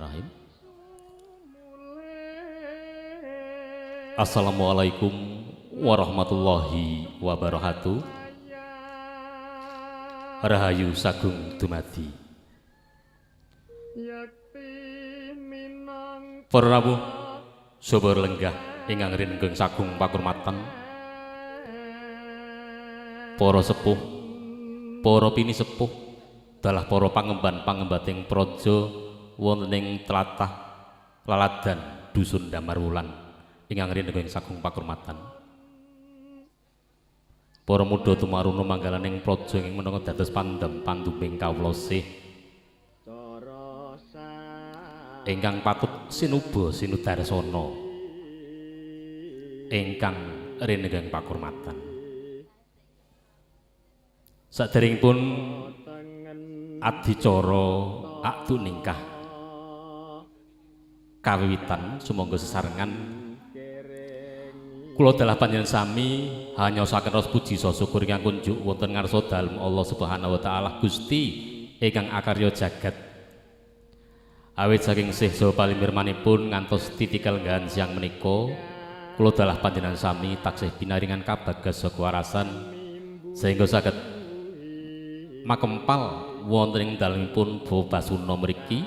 Bismillahirrahmanirrahim. Assalamualaikum warahmatullahi wabarakatuh. Rahayu sagung dumadi. Para rawuh sabar lenggah ingkang rinenggeng sagung pakurmatan. Para sepuh, para pinisepuh, dalah para pangemban-pangembating praja wonten ing tlatah laladan dusun Damarwulan ingkang rinenggeng sagung pakurmatan. Para muda tumaruna manggalaning praja ing menapa dados pandhem panduming kawula sih ingkang patut sinuba sinudarsana ingkang rinenggeng pakurmatan. Saderengipun adicara aktu ningkah kawiwitan sumangga sesarengan kula dalah panjenengan sami hanyosaken ras puji sa syukur ingkang kunjuk wonten ngarsa dalem Allah Subhanahu wa taala Gusti ingkang akarya jagat. Awit saking sih saha palimirmanipun ngantos titik kalenggahan siang menika kula dalah panjenengan sami taksih pinaringan kabagas kewarasan sehingga saged makempal wonten ing dalemipun Babasuna mriki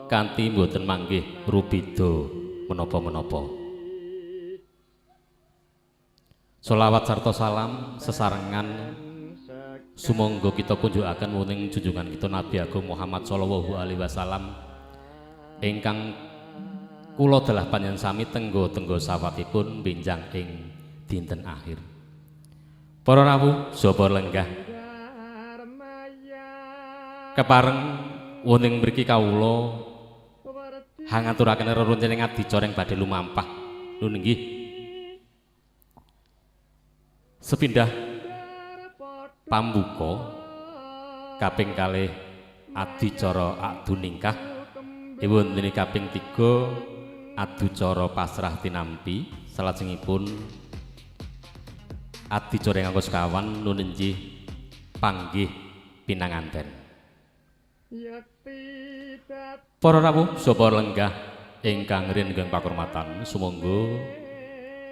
kanthi mboten manggih rubeda menapa-menapa. Sholawat sarta salam sesarengan sumangga kita kunjukaken wonten junjungan kita Nabi Agung Muhammad sallallahu alaihi wasallam ingkang kula dalah panjenengan sami tenggo-tenggo sawatipun benjang ing dinten akhir. Para rawuh sapa lenggah kepareng wonten mriki kawula hangaturaken rerencening adicara ing badhe lumampah nun nggih sepindah pambuka kaping kalih adicara akdu ningkah wonten kaping 3 adicara pasrah tinampi salajengipun adicara ingkang sekawan nun inggih panggih pinanganten. Para rawuh sapa lenggah ingkang rinenggeng pakurmatan sumangga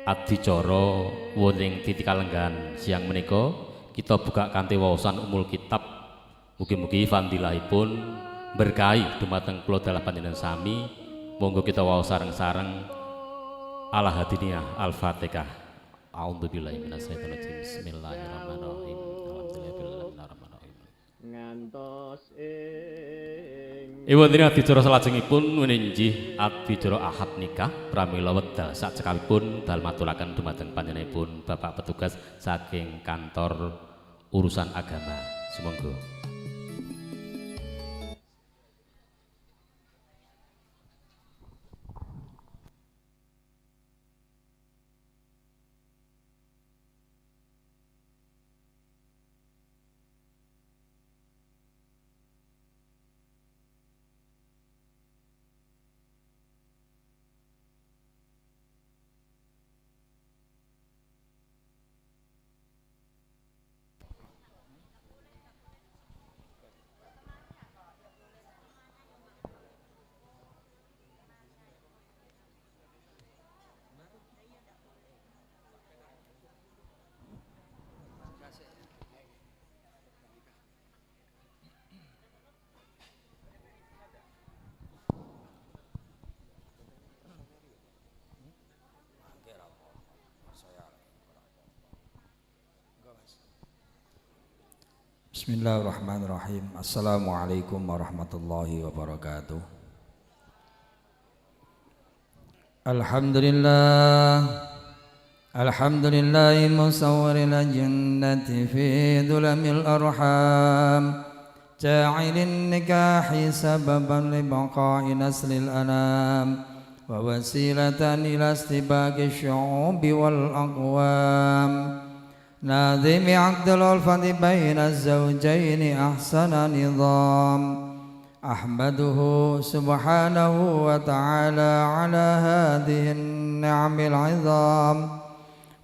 adicara wonten titik kalenggahan siang menika kita buka kanthi waosan umul kitab. Mugi-mugi fadilahipun berkahi dumateng kula dalah panjenengan sami. Monggo kita waos sareng-sareng ala hadiniyah al-Fatihah. A'udzubillahi minasyaitonir rajim. Bismillahirrahmanirrahim. Ngantos wonten adicara salajengipun meninjih adicara akad nikah pramila wedal sakcekapipun dalem aturaken dumateng panjenenganipun Bapak petugas saking kantor urusan agama. Sumangga. Bismillahirrahmanirrahim. Assalamualaikum warahmatullahi wabarakatuh. Alhamdulillah musawwiril jannati fi dhulamil arham ja'ilin nikahi sababan li baqa'i naslil anam wa wasilatan ila istibaqi syu'ubi wal aqwam ناظم عقد الألفة بين الزوجين أحسن نظام أحمده سبحانه وتعالى على هذه النعم العظام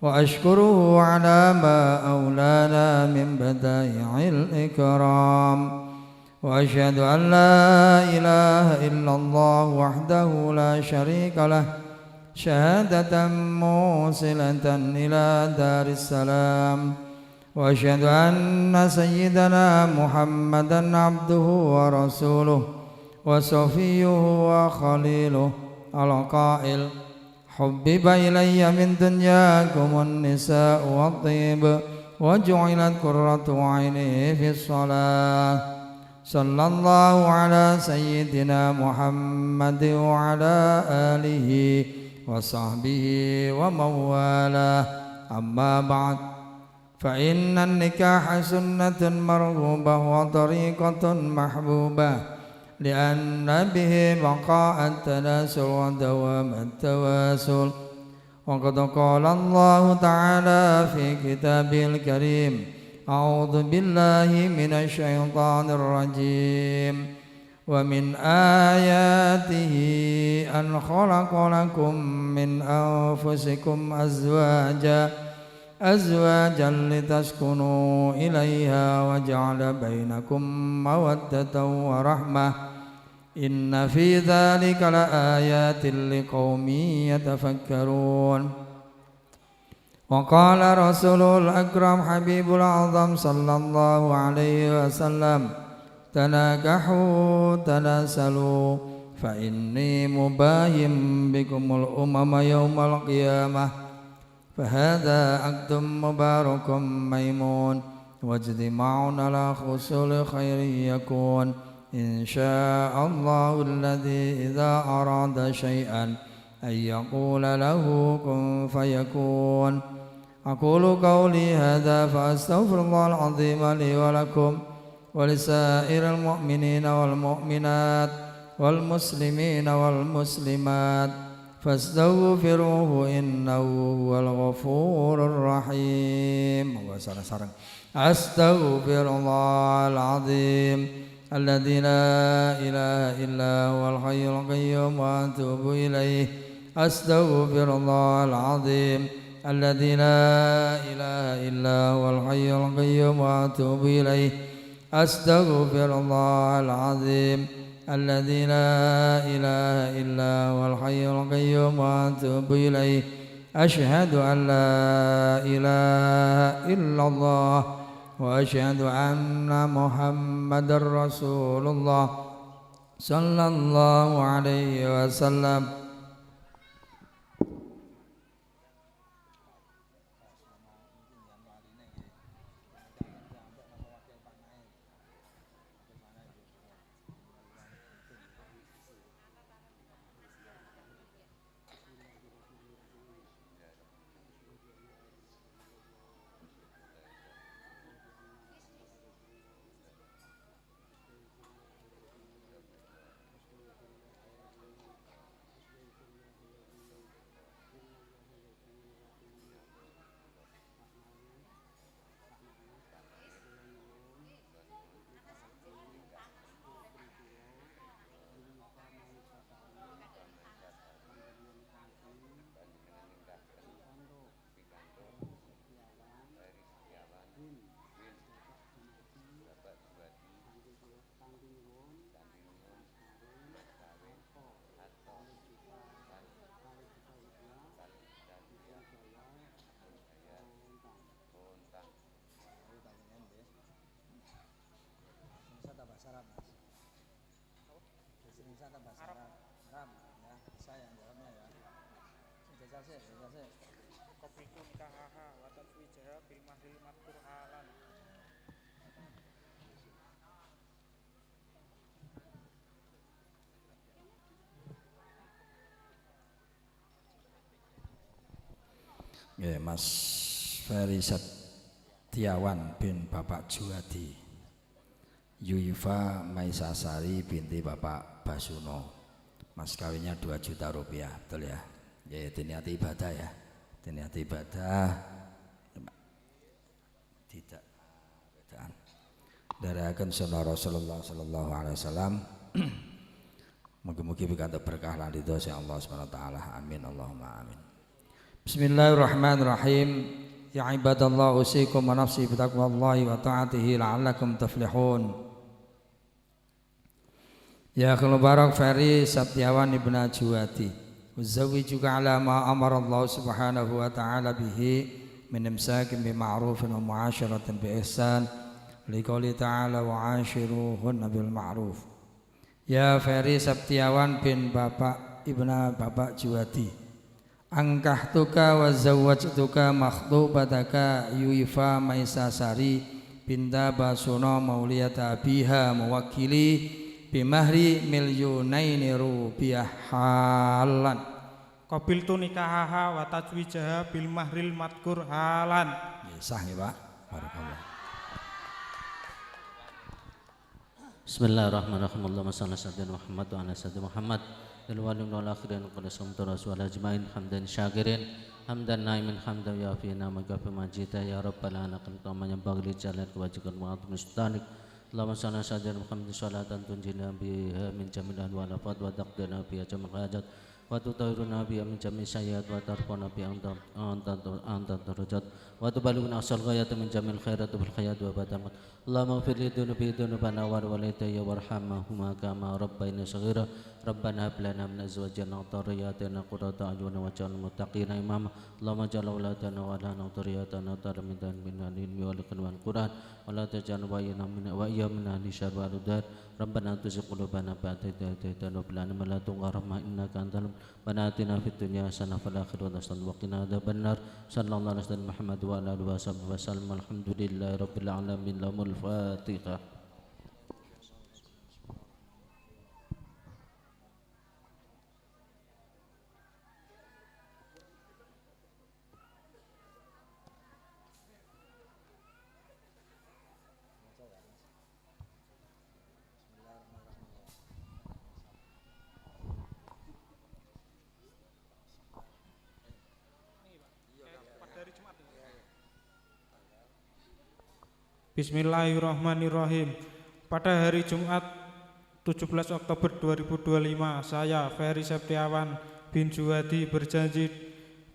وأشكره على ما أولانا من بدائع الإكرام وأشهد أن لا إله إلا الله وحده لا شريك له شهادة موصلة إلى دار السلام وأشهد أن سيدنا محمدا عبده ورسوله وصفيه وخليله القائل حبب إلي من دنياكم النساء والطيب وجعلت قرة عيني في الصلاة صلى الله على سيدنا محمد وعلى آله وصحبه ومن والاه أما بعد فإن النكاح سنة مرغوبة وطريقة محبوبة لأن به بقاء التناسل ودوام التواصل وقد قال الله تعالى في كتابه الكريم أعوذ بالله من الشيطان الرجيم ومن آياته أن خلق لكم من أنفسكم أزواجا لتسكنوا إليها وجعل بينكم مودة ورحمة إن في ذلك لآيات لقوم يتفكرون وقال رسول الأكرم حبيب الأعظم صلى الله عليه وسلم تناكحوا تناسلوا فإني مباهم بكم الأمم يوم القيامة فهذا عقد مبارك ميمون واجتماع على حصول خير يكون إن شاء الله الذي إذا أراد شيئا أن يقول له كن فيكون أقول قولي هذا فأستغفر الله العظيم لي ولكم ولسائر المؤمنين والمؤمنات والمسلمين والمسلمات فاستغفروه إنه هو الغفور الرحيم أستغفر الله العظيم الذي لا إله إلا هو الحي القيوم وأتوب إليه أستغفر الله العظيم الذي لا إله إلا هو الحي القيوم وأتوب إليه أستغفر الله العظيم الذي لا إله إلا هو الحي القيوم وأتوب إليه أشهد أن لا إله إلا الله وأشهد أن محمد رسول الله صلى الله عليه وسلم Ya, Mas Ferry Setiawan bin Bapak Juwadi, Yuifa Maisasari binti Bapak Basuno. Mas kawinnya 2 juta rupiah, betul ya? Ya, diniati ibadah ya. Diniati ibadah. Tidak bedaan. Darakan sunnah Rasulullah sallallahu alaihi wasallam. Mugi-mugi pikantuk berkah lan ridho sing Allah Subhanahu wa taala. Amin Allahumma amin. Bismillahirrahmanirrahim. Ya ibadallah usikum wa nafsi bitaqwallahi wa ta'atihi la'allakum tuflihun. Ya akhul mubarak Ferry Sabtiawan ibn Juwati Uzawwijuka ala ma amara Allah subhanahu wa ta'ala bihi min imsakin bi ma'rufin wa mu'asyaratin bi ihsan liqouli ta'ala wa ashiruhunna bil ma'ruf. Ya Ferry Sabtiawan bin Bapak Ibna Bapak Juwati, angkahtuka wa zawwajtuka makhdubataka Yuifa Maisasari binta Basuno mauliyata abiha mewakili bimahri milyunaini rupiah halan. Qabiltu nikahaha wa tajwijaha bil mahril madkur halan. Sah ya Pak. Barakallah. Bismillahirrahmanirrahim. Allahumma shalli ala sayyidina Muhammad wa ala sayyidina Muhammad al-walin wal akhirin qadasum rasul ajmain hamdan syakirin hamdan naimin hamdan yafina magafi majida ya rabbal alamin tamanya bagli jalan kewajiban wa mustanik. Allahumma shalli ala sayyidina Muhammad sholatan tunjina biha min jami'il walafat wa taqdina biha jami' hajat wa tutahhiruna biha min jami' sayyi'at wa tarfuna biha anta darajat wa tubalighuna asal ghayat min jami'il khairat wal khayat wa batamat. Allahumma ighfir li dhunubana wa walidayya warhamhuma kama rabbayani shaghira. Rabbana hab lana min azwajina wa dhurriyyatina qurrata a'yun waj'alna muttaqina imama. Allahumma ij'al auladana wa lana dhurriyyatana tarmidan min al-ilmi wal Qur'an wa la taj'al wa iya min ahli syarri wal dar. Rabbana tuzigh qulubana ba'da idh hadaytana wa hab lana min ladunka rahmah innaka antal Rabbana atina fid dunya hasanah wa fil akhirati hasanah wa qina adzabannar. Sallallahu alaihi wasallam Muhammad wa ala alihi wasallam. Alhamdulillahi rabbil alamin. Lahumul Fatihah. Bismillahirrahmanirrahim. Pada hari Jumat 17 Oktober 2025, saya Ferry Septiawan bin Juwadi berjanji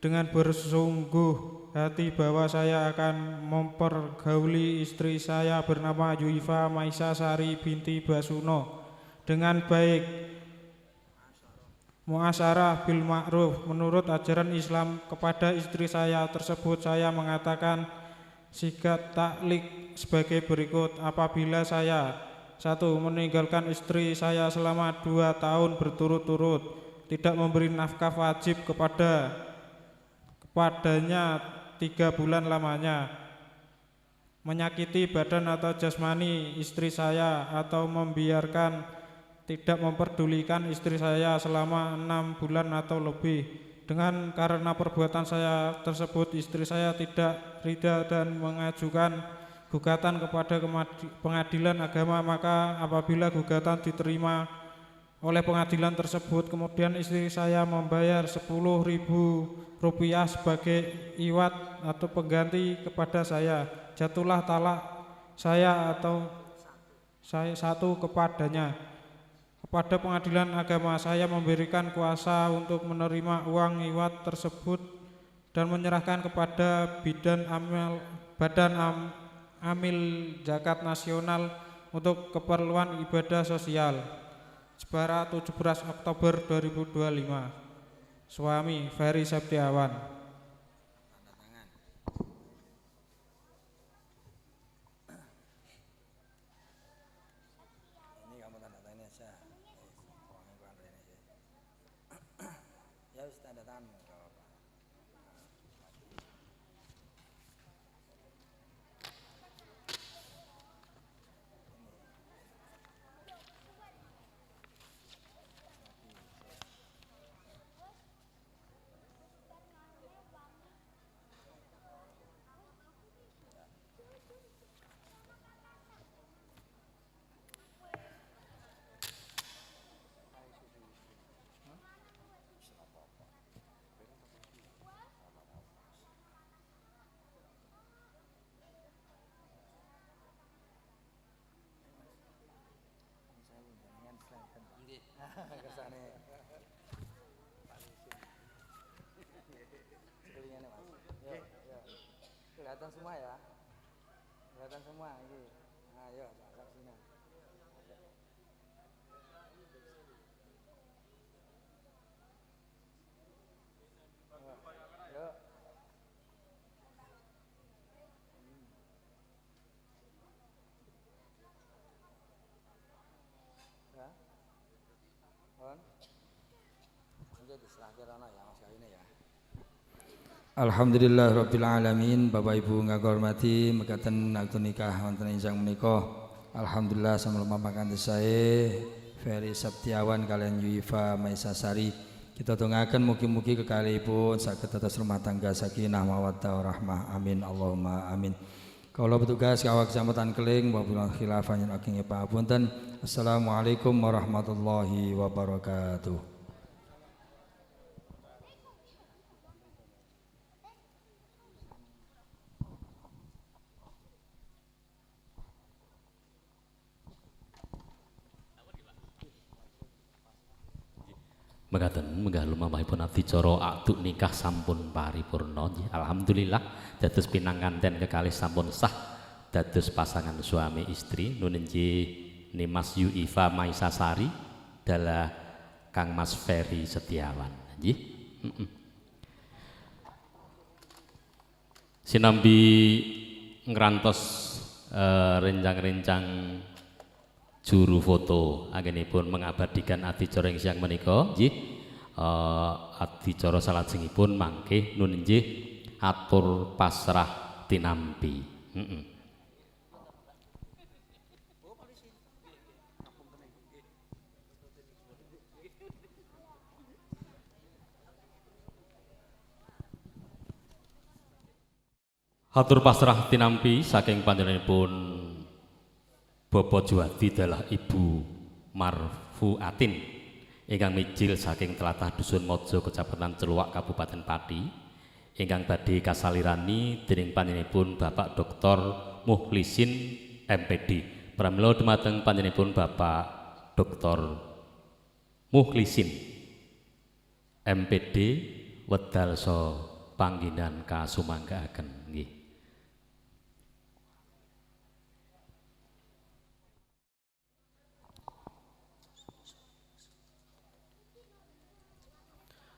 dengan bersungguh hati bahwa saya akan mempergauli istri saya bernama Yuifa Maisasari binti Basuno dengan baik, muasyarah bil ma'ruf. Menurut ajaran Islam, kepada istri saya tersebut saya mengatakan sigat taklik sebagai berikut. Apabila saya 1. meninggalkan istri saya selama 2 tahun berturut-turut, tidak memberi nafkah wajib kepadanya 3 bulan lamanya, menyakiti badan atau jasmani istri saya, atau membiarkan tidak memperdulikan istri saya selama 6 bulan atau lebih. Dengan karena perbuatan saya tersebut, istri saya tidak ridha dan mengajukan gugatan kepada pengadilan agama. Maka apabila gugatan diterima oleh pengadilan tersebut, kemudian istri saya membayar 10.000 rupiah sebagai iwat atau pengganti kepada saya, jatuhlah talak saya atau saya 1 kepadanya. Kepada pengadilan agama, saya memberikan kuasa untuk menerima uang iwat tersebut dan menyerahkan kepada Badan Amil Zakat Nasional untuk keperluan ibadah sosial. Jepara 17 Oktober 2025. Suami Ferry Septiawan. Kelihatan semua ya, kelihatan semua ini. Ayo, sak sini. Alhamdulillah Rabbil Alamin. Bapak Ibu ingkang hormati mekaten akad nikah wonten ingkang menika. Alhamdulillah sampun mapakan sae Ferry Septiawan kalian Yuifa Maisasari. Kita dongaken mugi-mugi kekalihipun saged dados rumah tangga sakinah mawaddah warahmah. Amin Allahumma amin. Kula petugas kawak Kecamatan Keling wabillahi khilafah yen ageng papunten. Assalamualaikum warahmatullahi wabarakatuh. Mekaten menggah lumamahipun adicara akad nikah sampun paripurna. Alhamdulillah dados pinanganten kekalih sampun sah dados pasangan suami istri nunenji Nimas Yuifa Maisasari dalah Kang Mas Ferry Setiawan. Nggih. Sinambi ngrantos rencang-rencang juru foto anggenipun mengabadikan adicara ing siang menika nggih adicara salajengipun mangke nun nggih atur pasrah tinampi. Atur pasrah tinampi saking panjenenganipun Bapak Juwadi adalah Ibu Marfuatin ingkang mijil saking tlatah Dusun Mojo Kecamatan Celuak Kabupaten Pati ingkang badhe kasalirani dening panjenenganipun Bapak Dr. Mukhlisin MPD. Pramila dumateng panjenenganipun Bapak Dr. Mukhlisin MPD wedal so pangginan kasumanggaaken nggih.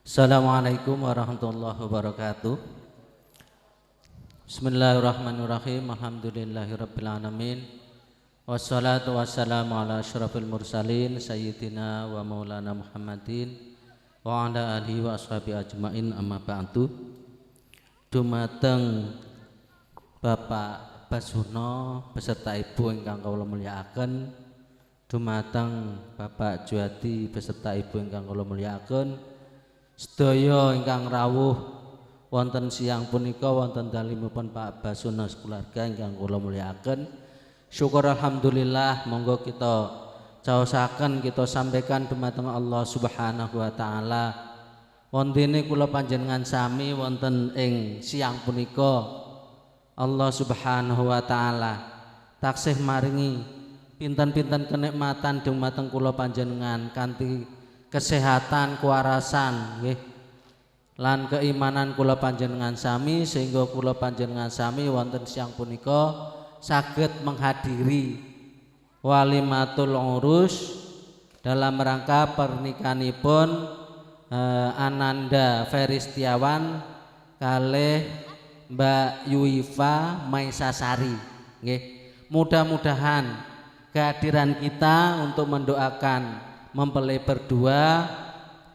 Assalamualaikum warahmatullahi wabarakatuh. Bismillahirrahmanirrahim. Alhamdulillahirrabbilalamin. Wassalatu wassalamu ala asyrafil mursalin sayyidina wa maulana Muhammadin wa ala alihi wa ashabi ajmain amma ba'du. Dumateng Bapak Basuno beserta Ibu ingkang kula mulyakaken, dumateng Bapak Juwadi beserta Ibu ingkang kula mulyakaken, sedaya ingkang rawuh wonten siang punika wonten dalimipun Pak Basuno keluarga ingkang kula mulyakaken. Syukur alhamdulillah, monggo kita caosaken kita sampaikan dumateng Allah Subhanahu wa taala. Wontene kula panjenengan sami wonten ing siang punika Allah Subhanahu wa taala taksih maringi pinten-pinten kenikmatan dumateng kula panjenengan kanthi kesehatan, kewarasan nggih lan keimanan kula panjenengan sami sehingga kula panjenengan sami wonten siang punika saged menghadiri walimatul urus dalam rangka pernikahanipun Ananda Ferry Setiawan kalih Mbak Yuifa Maisasari nggih. Mudah-mudahan kehadiran kita untuk mendoakan mempelai berdua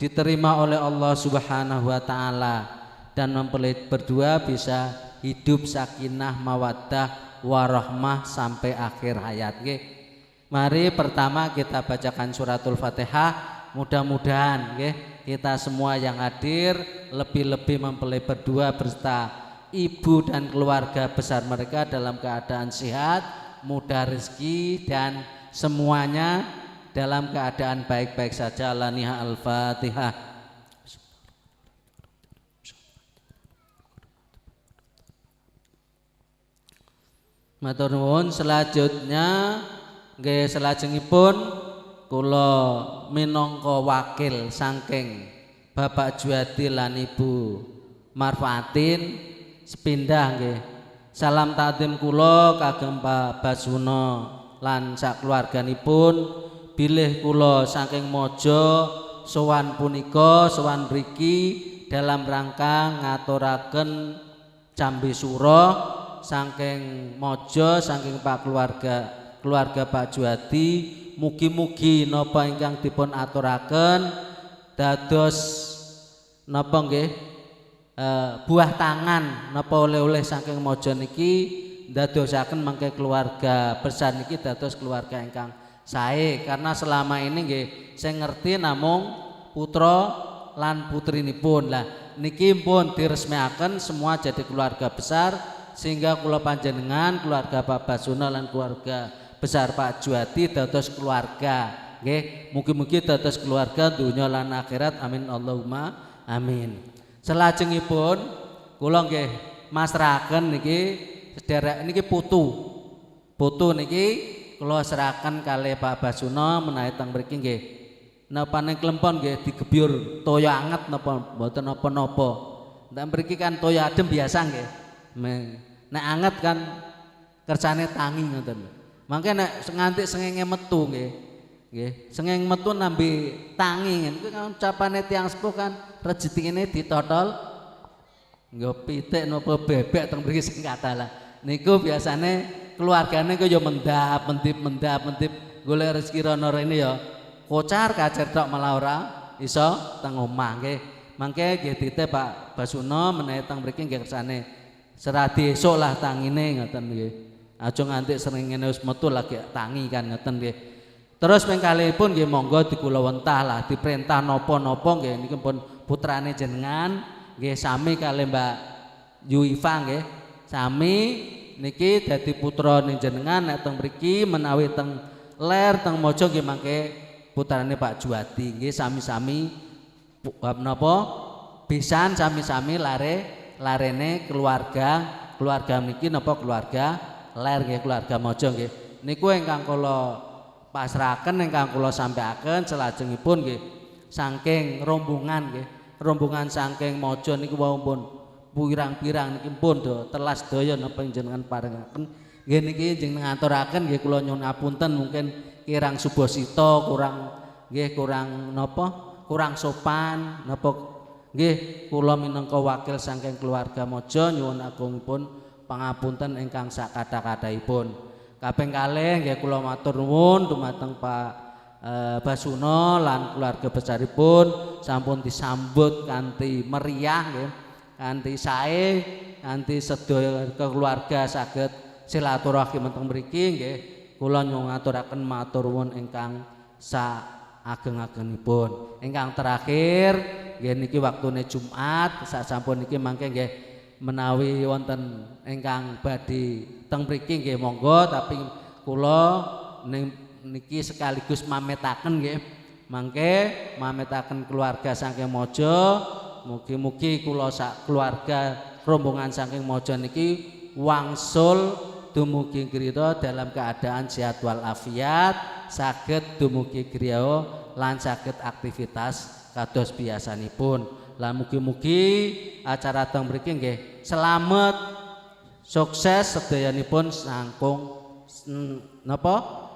diterima oleh Allah Subhanahu wa taala dan mempelai berdua bisa hidup sakinah mawaddah warahmah sampai akhir hayat nggih. Mari pertama kita bacakan suratul Fatihah. Mudah-mudahan nggih kita semua yang hadir lebih-lebih mempelai berdua beserta ibu dan keluarga besar mereka dalam keadaan sehat, mudah rezeki dan semuanya dalam keadaan baik-baik saja. Laniha al-Fatihah. Matur nuwun. Selanjutnya nggih salajengipun kula minangka wakil saking Bapak Juwadi lan Ibu Marfuatin sepindah nggih salam takdim kula kagem Pak Basuno lan sakeluarganipun bilih kula saking Mojo sowan punika sowan mriki dalam rangka ngaturaken cambi suro saking Mojo saking Pak keluarga Pak Juwadi. Mugi-mugi napa ingkang dipun aturaken dados napa nggih buah tangan napa oleh-oleh saking maja niki ndadosaken mangke keluarga besar niki dados keluarga ingkang sae karena selama ini nggih sing ngerti namung putra lan putrinipun. Lah niki pun diresmiaken semua jadi keluarga besar sehingga kula panjenengan keluarga Pak Basuno lan keluarga besar Pak Juwadi dados keluarga nggih mugi-mugi dados keluarga dunya lan akhirat amin Allahumma amin. Selajengipun kula nggih masrahaken niki sederek niki putu niki kula serahaken kalih Pak Basuno menawi teng mriki nggih napa ning klempon nggih digebyur toya anget napa mboten napa-napa. Ndak mriki kan toya adem biasa nggih. Nek anget kan kersane tangi ngoten. Mangke nek nganti sengenge metu nggih. Nggih, sengeng metu nambe tangi niku kan ucapane tiyang sepuh kan rejekine ditotol nggo pitik napa bebek teng mriki sing kathah lah. Niku biasane keluargane kaya mendap-mendip golek rezeki rono rene ya. Kocar kacer tok malah ora iso teng omah nggih. Mangke nggih titip Pak Basuno menawi teng mriki nggih kersane seradi esuk lah tangine ngoten nggih. Aja nganti srengenge wis metu lagi tangi kan ngoten nggih. Terus pengkalihipun nggih monggo dikula wentah lah diperintah napa-napa nggih niki pun putrane jenengan nggih sami kalih Mbak Yuifa nggih. Sami niki dadi putra ning jenengan nek teng mriki menawi teng ler teng mojo nggih mangke putrane Pak Juwadi nggih sami-sami napa pisan sami-sami larene keluarga niki napa keluarga ler nggih keluarga mojo nggih. Niku ingkang kula pasrahaken ingkang kula sampaiaken salajengipun nggih saking rombongan nggih rombongan saking mojo niku wau pun pirang-pirang niki pun do telas daya napa jenengan paringaken nggih niki jenengan ngaturaken nggih kula nyuwun ngapunten mungkin kirang subasita kurang sopan napa nggih kula minangka wakil saking keluarga mojo nyuwun agungipun pangapunten ingkang sak kathah-kathahipun. Kaping kalih nggih kula matur nuwun dumateng Pak Basuno lan keluarga besaripun sampun disambut kanthi meriah nggih, kanthi sae, kanthi sedaya keluarga saged silaturahim teng mriki nggih. Kula nyuwun ngaturaken matur nuwun ingkang saageng-agengipun. Ingkang terakhir nggih niki waktune Jumat, sasampun niki mangke nggih menawi wonten ingkang badhe teng mriki nggih monggo tapi kula niki sekaligus mametaken nggih mangke mametaken keluarga saking mojo mugi-mugi kula sak keluarga rombongan saking mojo niki wangsul dumugi griya dalam keadaan sehat wal afiat saged dumugi griya lan saged aktivitas kados biasanipun. Lah mugi-mugi acara teng mriki nggih selamat sukses sedayanipun sangkung napa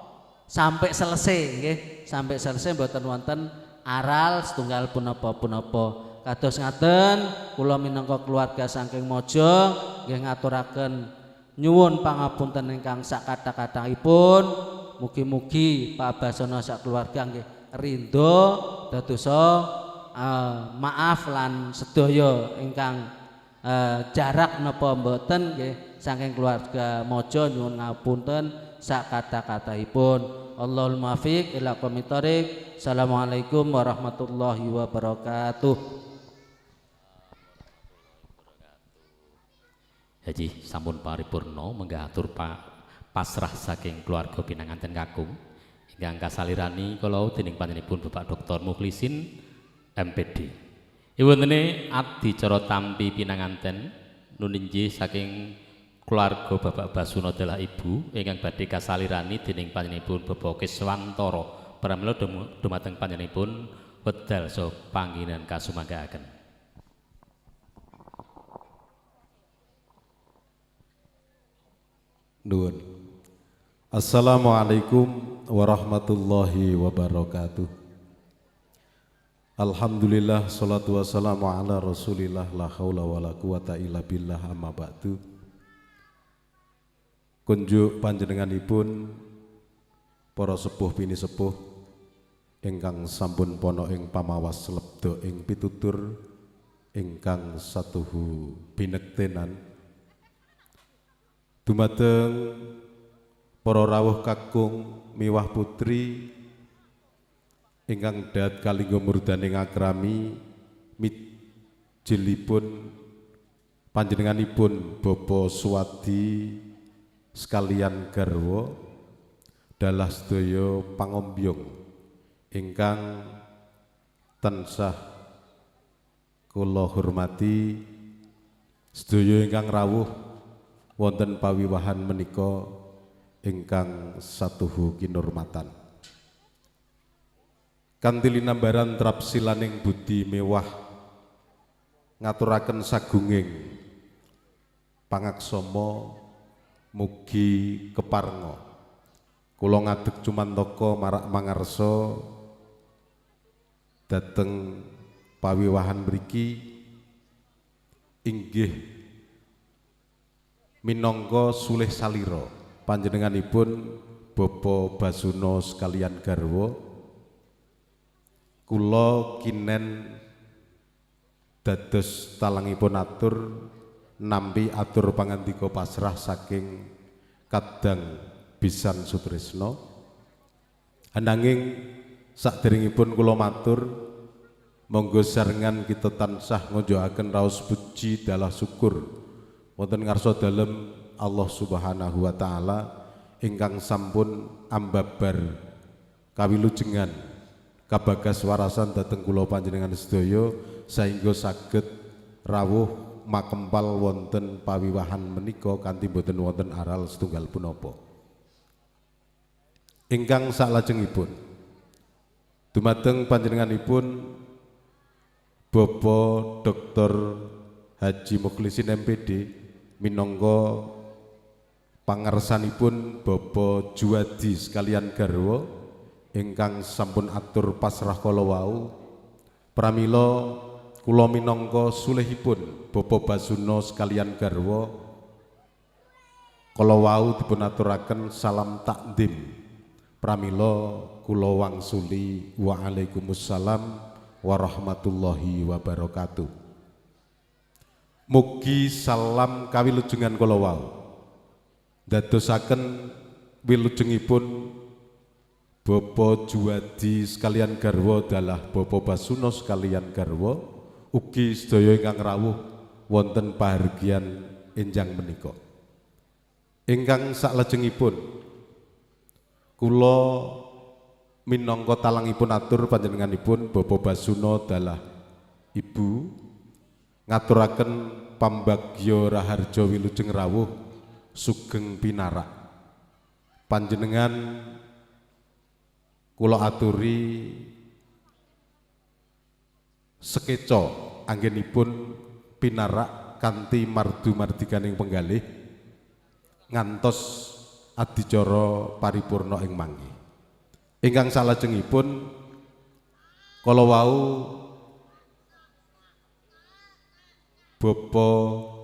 sampai selesai nggih sampai selesai mboten wonten aral setunggal punapa-punapa kados ngaten kula minangka keluarga saking mojo nggih ngaturaken nyuwun pangapunten ingkang sak kathah-kathahipun mugi-mugi Pak Basuno sak keluarga nggih ridho dadosa maaf lan sedaya ingkang jarak napa mboten nggih saking keluarga mojo nyuwun ngapunten sak kathah-kathahipun. Allahul muwaffiq ila aqwamit thoriq. Assalamualaikum warahmatullahi wabarakatuh. Haji sampun paripurna menggah atur pasrah saking keluarga pinanganten kakung ingkang kasalirani kula dening panjenenganipun Bapak Dr. Mukhlisin MPD. Iwuntene adicara tampi pinanganten nuninji saking keluarga Bapak Basuno adalah ibu ingkang badhe kasalirani dening panjenenganipun Bapak Keswantara. Pramila dumateng panjenenganipun wedal saha panggenan kasumanggahaken. Nuwun. Assalamualaikum warahmatullahi wabarakatuh. Alhamdulillah salatu wassalamu ala rasulillah la haula wala quwata illa billah amma ba'du. Kunjuk panjenenganipun para sepuh bini sepuh ingkang sampun pono ing pamawas lebda ing pitutur ingkang satuhu binektenan dumateng para rawuh kakung miwah putri ingkang dahat kalingga murdaning akrami mijilipun panjenenganipun Bapak Suwadi sekalian garwa dalah sedaya pangombyong ingkang tansah kula hormati, sedaya ingkang rawuh wonten pawiwahan menika ingkang satuhu kinurmatan. Kanthi linambaran trapsilaning budi mewah ngaturaken sagunging pangaksama mugi keparnga kula ngadeg cumantaka marak mangarsa dhateng pawiwahan mriki inggih minangka sulih salira panjenenganipun Bapak Basuna sekalian garwa kula kinen dados talangipun atur nampi atur pangandika pasrah saking Kadang Bisan Sutrisno. Ananging saderengipun kula matur monggo sarengan kita tansah ngunjukaken raos puji dalah syukur wonten ngarsa dalem Allah Subhanahu wa taala ingkang sampun ambabar kawilujengan kabagas warasan dhateng kula panjenengan sedaya saengga saged rawuh makempal wonten pawiwahan menika kanthi boten wonten aral setunggal punapa. Ingkang salajengipun dumateng panjenenganipun Bapak Dr. Haji Mukhlisin MPD minangka pangarsanipun Bapak Juwadi sekalian garwa ingkang sampun atur pasrah kala wau pramila kula minangka sulihipun Bapak Basuna sekalian garwa kala wau dipun aturaken salam takdim pramila kula wangsuli waalaikumsalam warahmatullahi wabarakatuh. Mugi salam kawilujengan kala wau dadosaken wilujengipun Bapak Juwadi sekalian garwa dalah Bapak Basuna sekalian garwa ugi sedaya ingkang rawuh wonten pahargyan enjang menika. Ingkang salajengipun kula minangka talangipun atur panjenenganipun Bapak Basuna dalah Ibu ngaturaken pambagya raharja wilujeng rawuh sugeng pinarak. Panjenengan kula aturi sekeca anggenipun pinarak kanthi mardu mardikaning penggalih ngantos adicara paripurna ing mangke. Ingkang salajengipun kala wau Bapak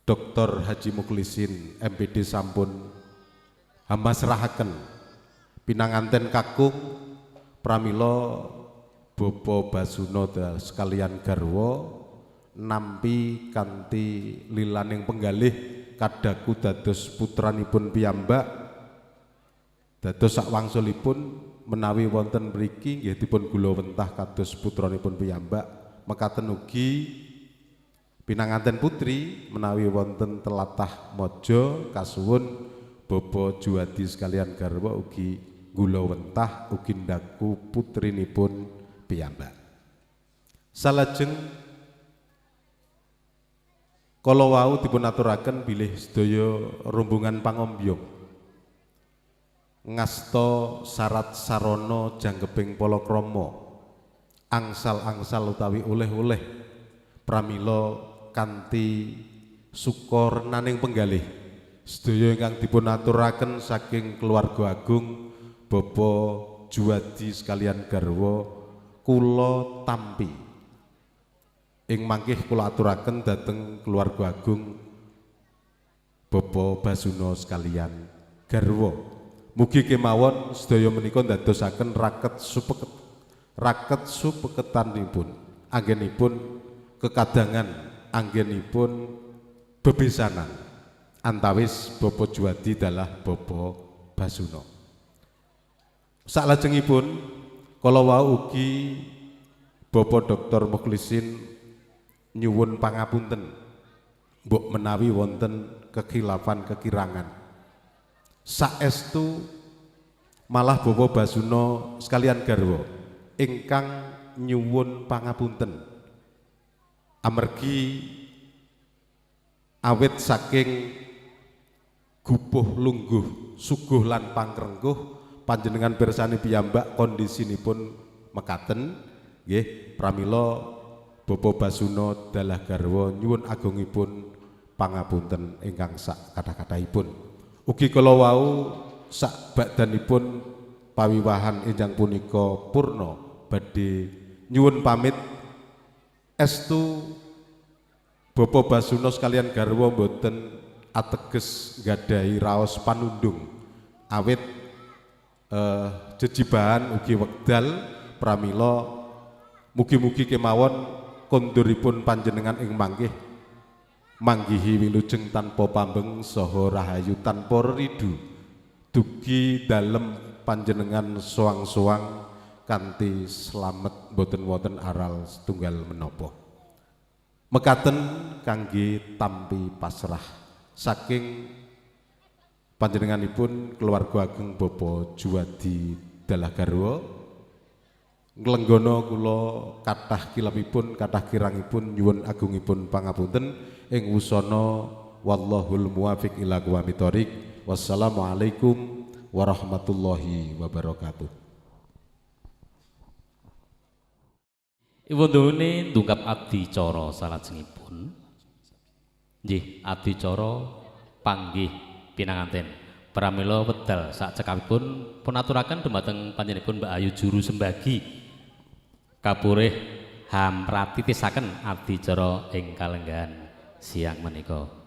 Dr. Haji Mukhlisin MPD sampun hamasrahaken pinanganten kakung pramila Bapak Basuna sekalian garwa nampi kanthi lilaning penggalih kadaku dados putranipun piyambak dados sakwangsulipun menawi wonten mriki nggih dipun gulawentah kados putranipun piyambak mekaten ugi pinanganten putri menawi wonten telatah maja kasuwun Bapak Juwadi sekalian garwa ugi gulawentah ugi ndaku putrinipun piyambak. Salajeng kala wau dipun aturaken bilih sedaya rombongan pangombyong ngasta syarat sarana janggeping palakrama angsal-angsal utawi oleh-oleh pramila kanthi suka renaning penggalih sedaya ingkang dipun aturaken saking keluarga agung Bapak Juwadi sekalian garwa kula tampi ing mangkih kula aturaken dhateng keluarga agung Bapak Basuna sekalian garwa. Mugi kemawon sedaya menika ndadosaken raket supeketanipun anggenipun kekadangan anggenipun bebesanan antawis Bapa Juwadi dalah Bapa Basuna. Salajengipun kala wau ugi Bapak Dr. Mukhlisin nyuwun pangapunten mbok menawi wonten kekhilafan kekirangan. Saestu malah Bapak Basuna sekalian garwa ingkang nyuwun pangapunten amargi awit saking gupuh lungguh suguh lan pangkrengkuh panjenengan pirsani piyambak kondisinipun mekaten nggih pramila Bapak Basuna dalah garwa nyuwun agungipun pangapunten ingkang sak kathah-kathahipun. Ugi kala wau sak bakdanipun pawiwahan enjang punika purna badhe nyuwun pamit estu Bapak Basuna sekalian garwa mboten ateges gadahi raos panundung awit jejibahan ugi wekdal pramila mugi-mugi kemawon konduripun panjenengan ing manggih manggihi wilujeng tanpa pambeng saha rahayu tanpa ridu dugi dalem panjenengan soang-soang kanthi slamet boten wonten aral setunggal menapa. Mekaten kangge tampi pasrah saking panjenenganipun keluarga ageng Bapak Juwadi dalah garwa nglenggana kula kathah kilapipun kathah kirangipun nyuwun agungipun pangapunten ing wusana wallahul muwafiq ila aqwamit thoriq. Wassalamualaikum warahmatullahi wabarakatuh. Iwondone ndungkap adicara salajengipun. Nggih, adicara panggih pinanganten. Pramila wedal sak cekapipun pun aturaken dumateng panjenenganipun Mbak Ayu Juru Sembagi. Kapurih hamratitisaken adicara ing kalenggahan siang menika.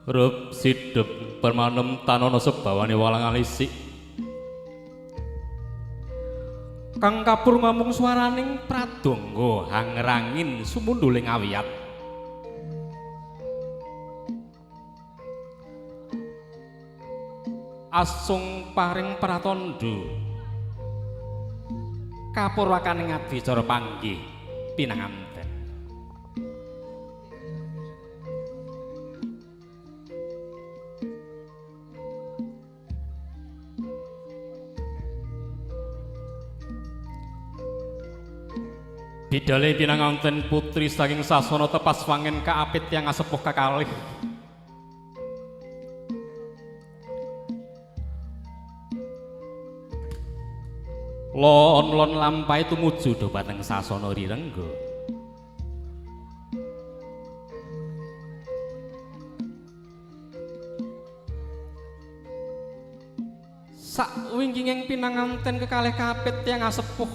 Rup sidep permanem tanono sebawane walang alisik kang kapur ngomong swaraning pradonga hangrangin sumunduling awiyat asung paring pratandha kapurwakaning adicara panggih pinanganten. Bidale pinanganten putri saking sasana tepas wangen kaapit yang asepuh kakalih. Lon-lon lampahe tumuju dhumateng sasana rirengga. Sakwingkinging pinanganten kekalih kaapit yang asepuh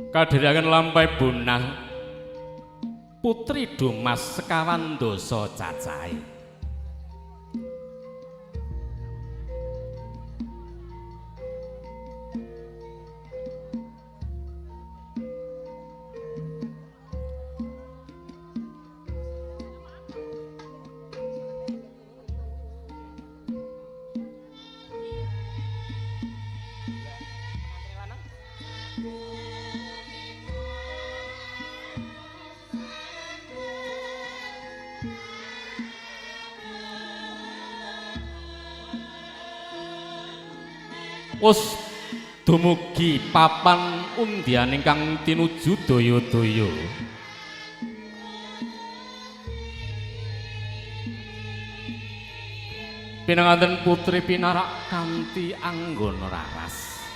kadhiraken lampahe bunah putri Dumas sekawan dosa cacahe. Wus dumugi papan undian ingkang tinuju daya-daya. Pinanganten putri pinarak kanthi anggana raras.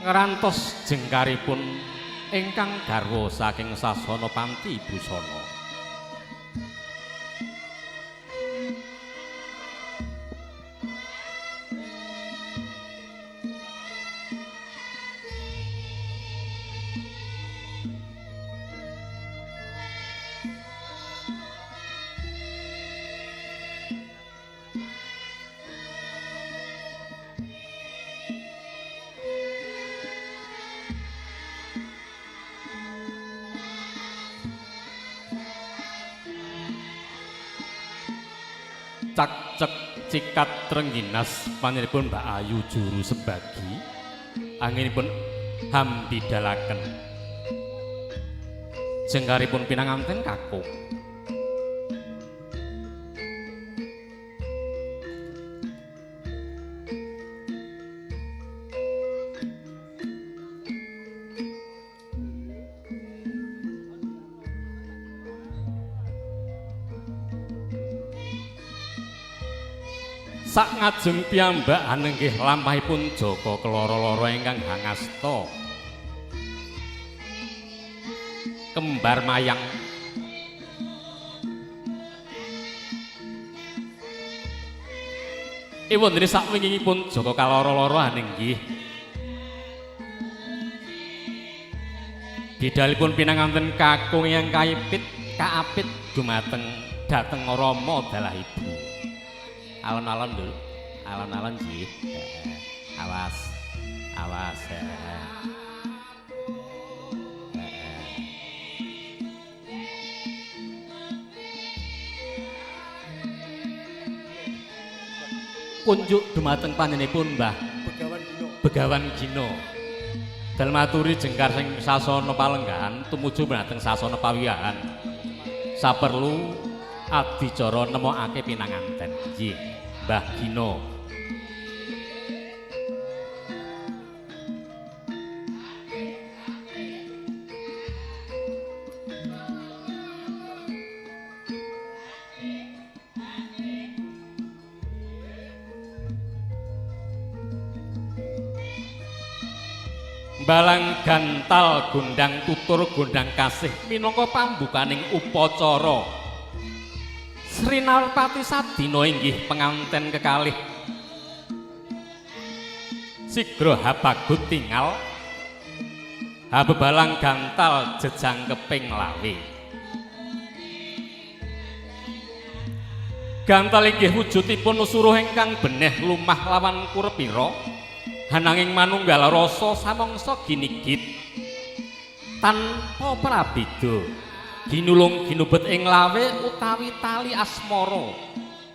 Ngrantos jengkaripun ingkang garwa saking sasana panti busana. Cak-cek cikat Trengginas panjenenganipun Mbak Ayu Juru Sebagi anginipun hambidalaken jengkaripun pinanganten kakung. Sak ngajeng piyambak anenggih lampahipun Jaka keloro-loro ingkang hangasta kembar mayang wondene sakwingipun Jaka kaloro-loro anenggih bidalipun pinanganten kakung ingkang kaapit dumateng dhateng Rama dalah ibu. Alon-alon dulu, alon-alon sih, awas, awas. Kunjuk dumateng panjenenganipun Mbah Begawan Gino. Dalem aturi jengkar sing sasana palenggahan tumuju dhateng sasana pawiyahan. Saperlu adicara nemokake pinanganten. Nggih. Mbah Gino. Balang gantal gondang tutur gondang kasih minangka pambukaning upacara Sri Narpati sadina inggih penganten kekalih sigra habagut tingal habebalang gantal jejang keping lawe. Gantal inggih wujudipun suruh ingkang beneh lumah lawan kurepira ananging manunggal rasa samangsa ginigit tanpa prabeda. Ginulung ginubet ing lawe utawi tali asmara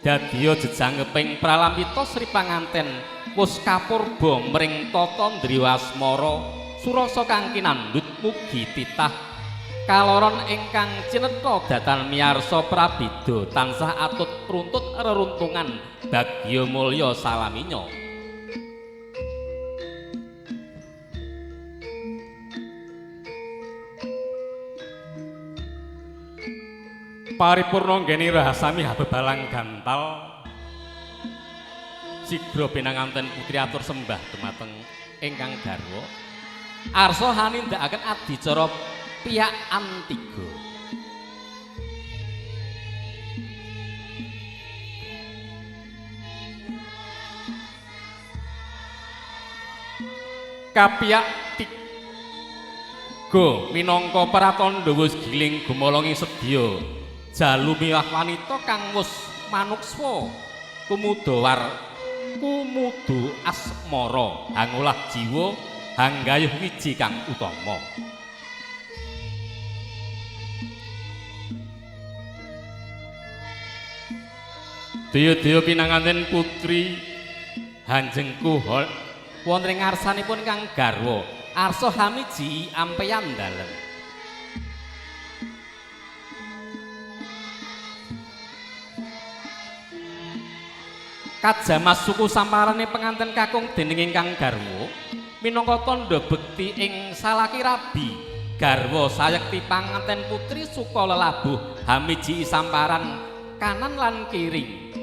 dadiya jejangeping pralambita Sri Panganten wus kapurba mring tata ndriya asmara surasa kang kinandhut mugi titah kaloron ingkang cinetha datan miyarsa prabeda tansah atut pruntut reruntungan bagya mulya salaminya. Paripurna nggeni rahasami habebalang gantal sigra pinanganten putri atur sembah dumateng ingkang garwa arsa hanindakaken adicara piyakan 3 kapiyak Go minangka pratandha wis giling gumolongi sedya jalu milah wanita kang wis manukswa kumudu asmara hangolah jiwa hanggayuh wiji kang utama. Daya-daya pinanganten putri Hanjengku wonten ing ngarsanipun kang garwa arsa hamiji ampeyan dalem. Kajamas suku samparane penganten kakung dening ingkang garwa minangka tandha bekti ing salaki rabi garwa sayekti panganten putri suka lelabuh hamiji samparan kanan lan kiri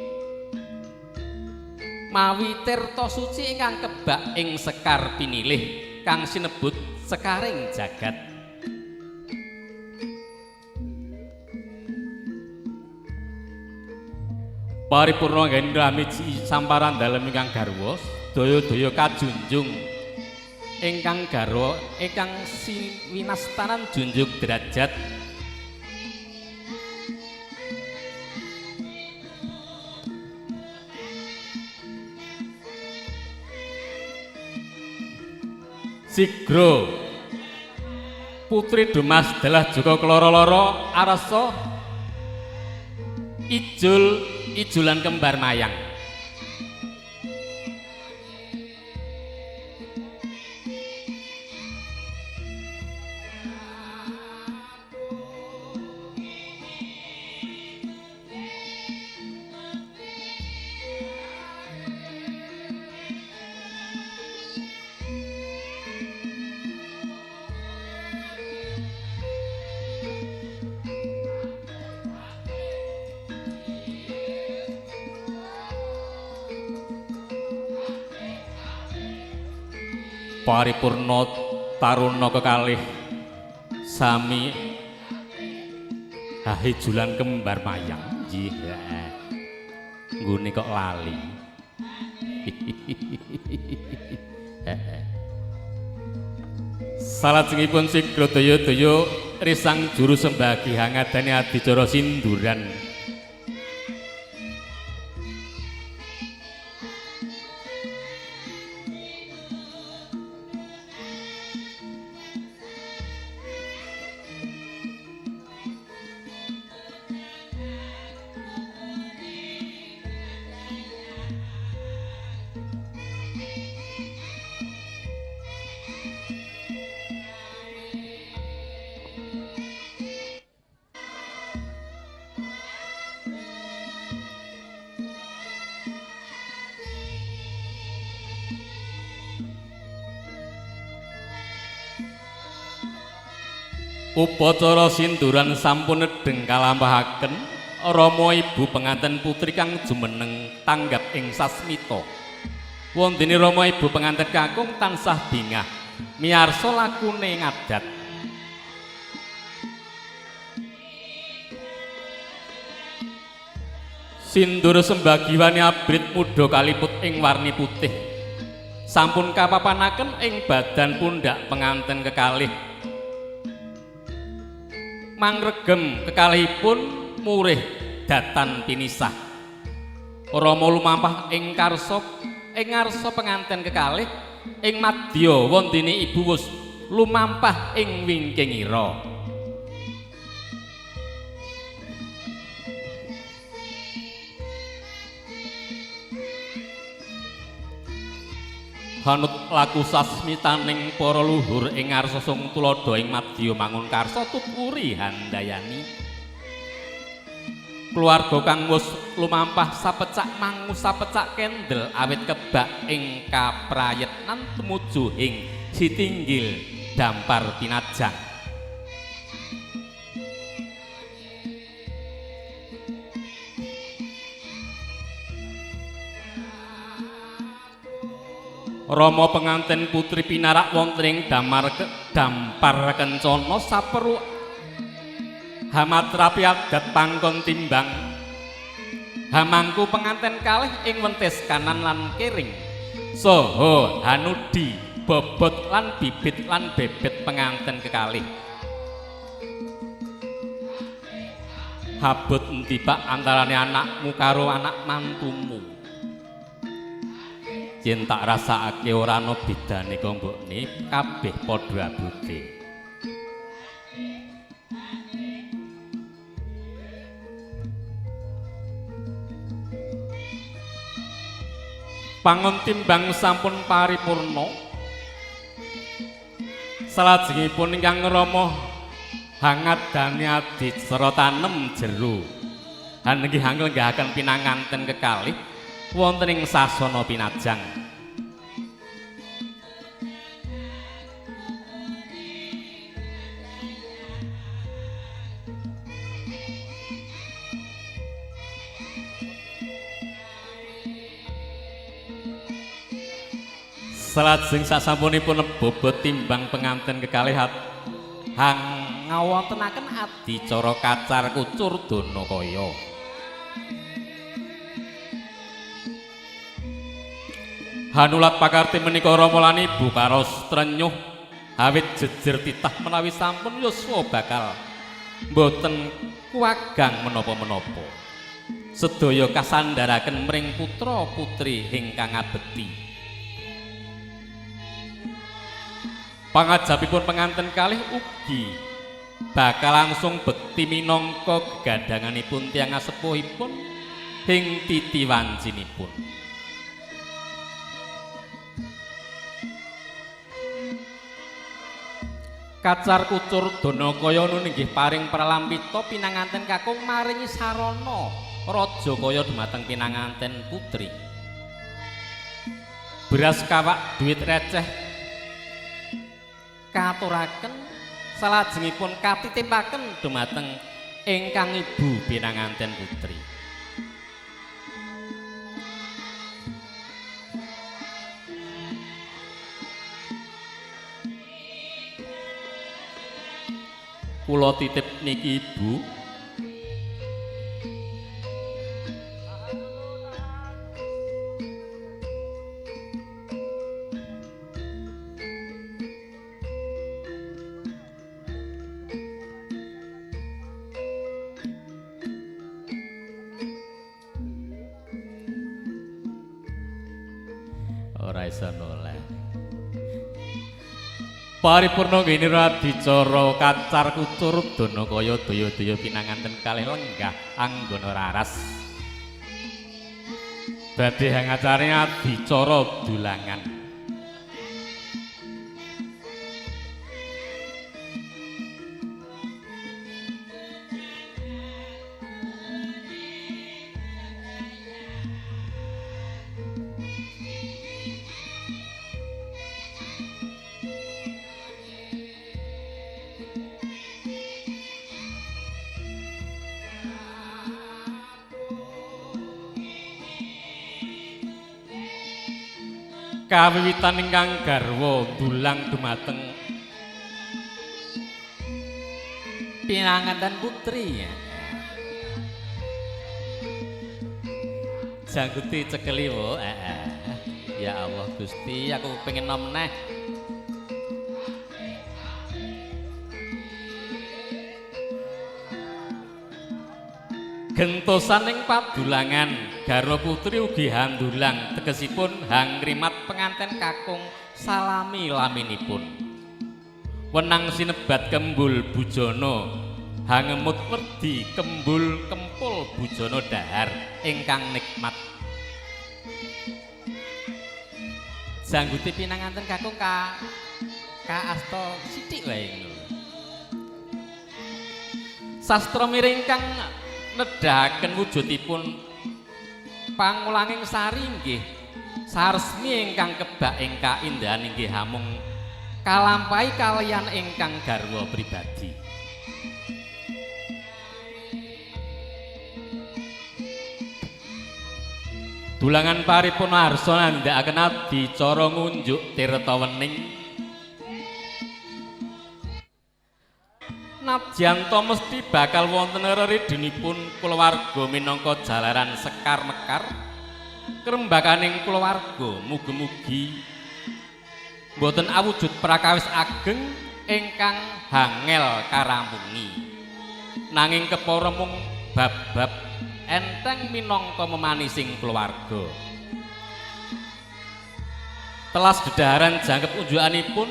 mawi tirta suci ingkang kebak ing sekar pinilih kang sinebut sekaring jagat. Paripurna gendra miji samparan dalem ingkang garwa daya-daya kajunjung ingkang garwa ingkang winastanan junjung derajat Sigro putri Dumas dalah juga keloro-loro arasa ijulan kembar mayang. Paripurna taruna kekalih sami hahijulan kembar mayang nggih nggone kok lali. Salajengipun sigra daya-daya risang juru sembagi hangadane adicara sinduran. Upacara sinduran sampun nedeng kalampahaken Rama Ibu penganten putri kang jumeneng tanggap ing sasmita. Wondene Rama Ibu penganten kakung tansah bingah miyarsa lakune ngadat. Sindur sembagiwane abrit muda kaliput ing warni putih. Sampun kapapanaken ing badan pundak penganten kekalih. Mangregem kekalihipun murih datan pinisah. Rama lumampah ing ngarsa penganten kekalih ing madya wondene ibu wus lumampah ing wingking ira. Hanut laku sasmitaning para luhur ing ngarsa sung tuladha ing madya mangun karsa tuturi handayani. Keluarga kang wis lumampah sapecak mangu sapecak kendel awit kebak ing kaprayitnan tumuju ing sitinggil dampar pinajang. Rama penganten putri pinarak wonten ing dampar kencana saperu hamatrapi adat pangkon timbang. Hamangku penganten kalih ing wentis kanan lan kiring saha hanudi bobot lan bibit lan bebet penganten kekalih. Habut endi Pak antarane anakmu karo anak mantumu? Yen tak rasakake ora ana bedane kok mbokne, kabeh padha abute. Pangon timbang sampun paripurna. Salajengipun ingkang rama hangat dani adi sera tanem jero. Han inggih anglenggaaken pinanganten kekalih wonten ing sasana pinajang. Salajeng sasampunipun bobot timbang penganten kekalih hang ngawontenaken adicara kacar kucur Danakaya. Hanulat pakarti menika Rama lan Ibu karos trenyuh awit jejer titah menawi sampun yuswa bakal mboten kuwagang menapa-menapa. Sedaya kasandharaken mring putra putri ingkang abekti. Pangajapipun penganten kalih ugi bakal langsung bekti minangka gegadanganipun tiyang sepuhipun ing titi wancinipun. Kacar kucur Danakaya nunggih paring pralampita pinanganten kakung maringi sarana raja kaya dumateng pinanganten putri. Beras kawak duit receh katuraken salajengipun katitipaken dumateng ingkang ibu pinanganten putri. Kula titip niki Ibu. Ora isa noleh. Paripurna ginira adicara kacar kucur Danakaya daya-daya pinanganten kalih lenggah anggana raras. Badhe ngacari adicara dulangan. Kawiwitan ingkang garwa dulang dumateng pinanganten putri. Jangguti cekeli wo. Ya Allah Gusti, aku pengen nom neh. Gentosan ing padulangan garwa putri ugi handulang tegesipun hang ngrimat penganten kakung salami laminipun. Wenang sinebat kembul bujana hangemut werdi kembul kempul bujana dahar ingkang nikmat. Jangguti pinanganten kakung ka asta sithik wae ngono. Sastra miring kang nedahaken wujudipun pangulanging sari inggih saresmi ingkang kebak ing kaindahan inggih hamung kalampahi kaliyan ingkang garwa pribadi. Dulangan paripurna arsa nandhakaken adicara ngunjuk tirta wening. Nadyanto mesti bakal wonten reridinipun kulawarga minangka jalaran sekar mekar kerembakaning kulawarga mugi-mugi boten awujud prakawis ageng ingkang hangel karampungi nanging kepara mung bab-bab enteng minangka memanising keluarga. Telas dedaharan jangkep unjukanipun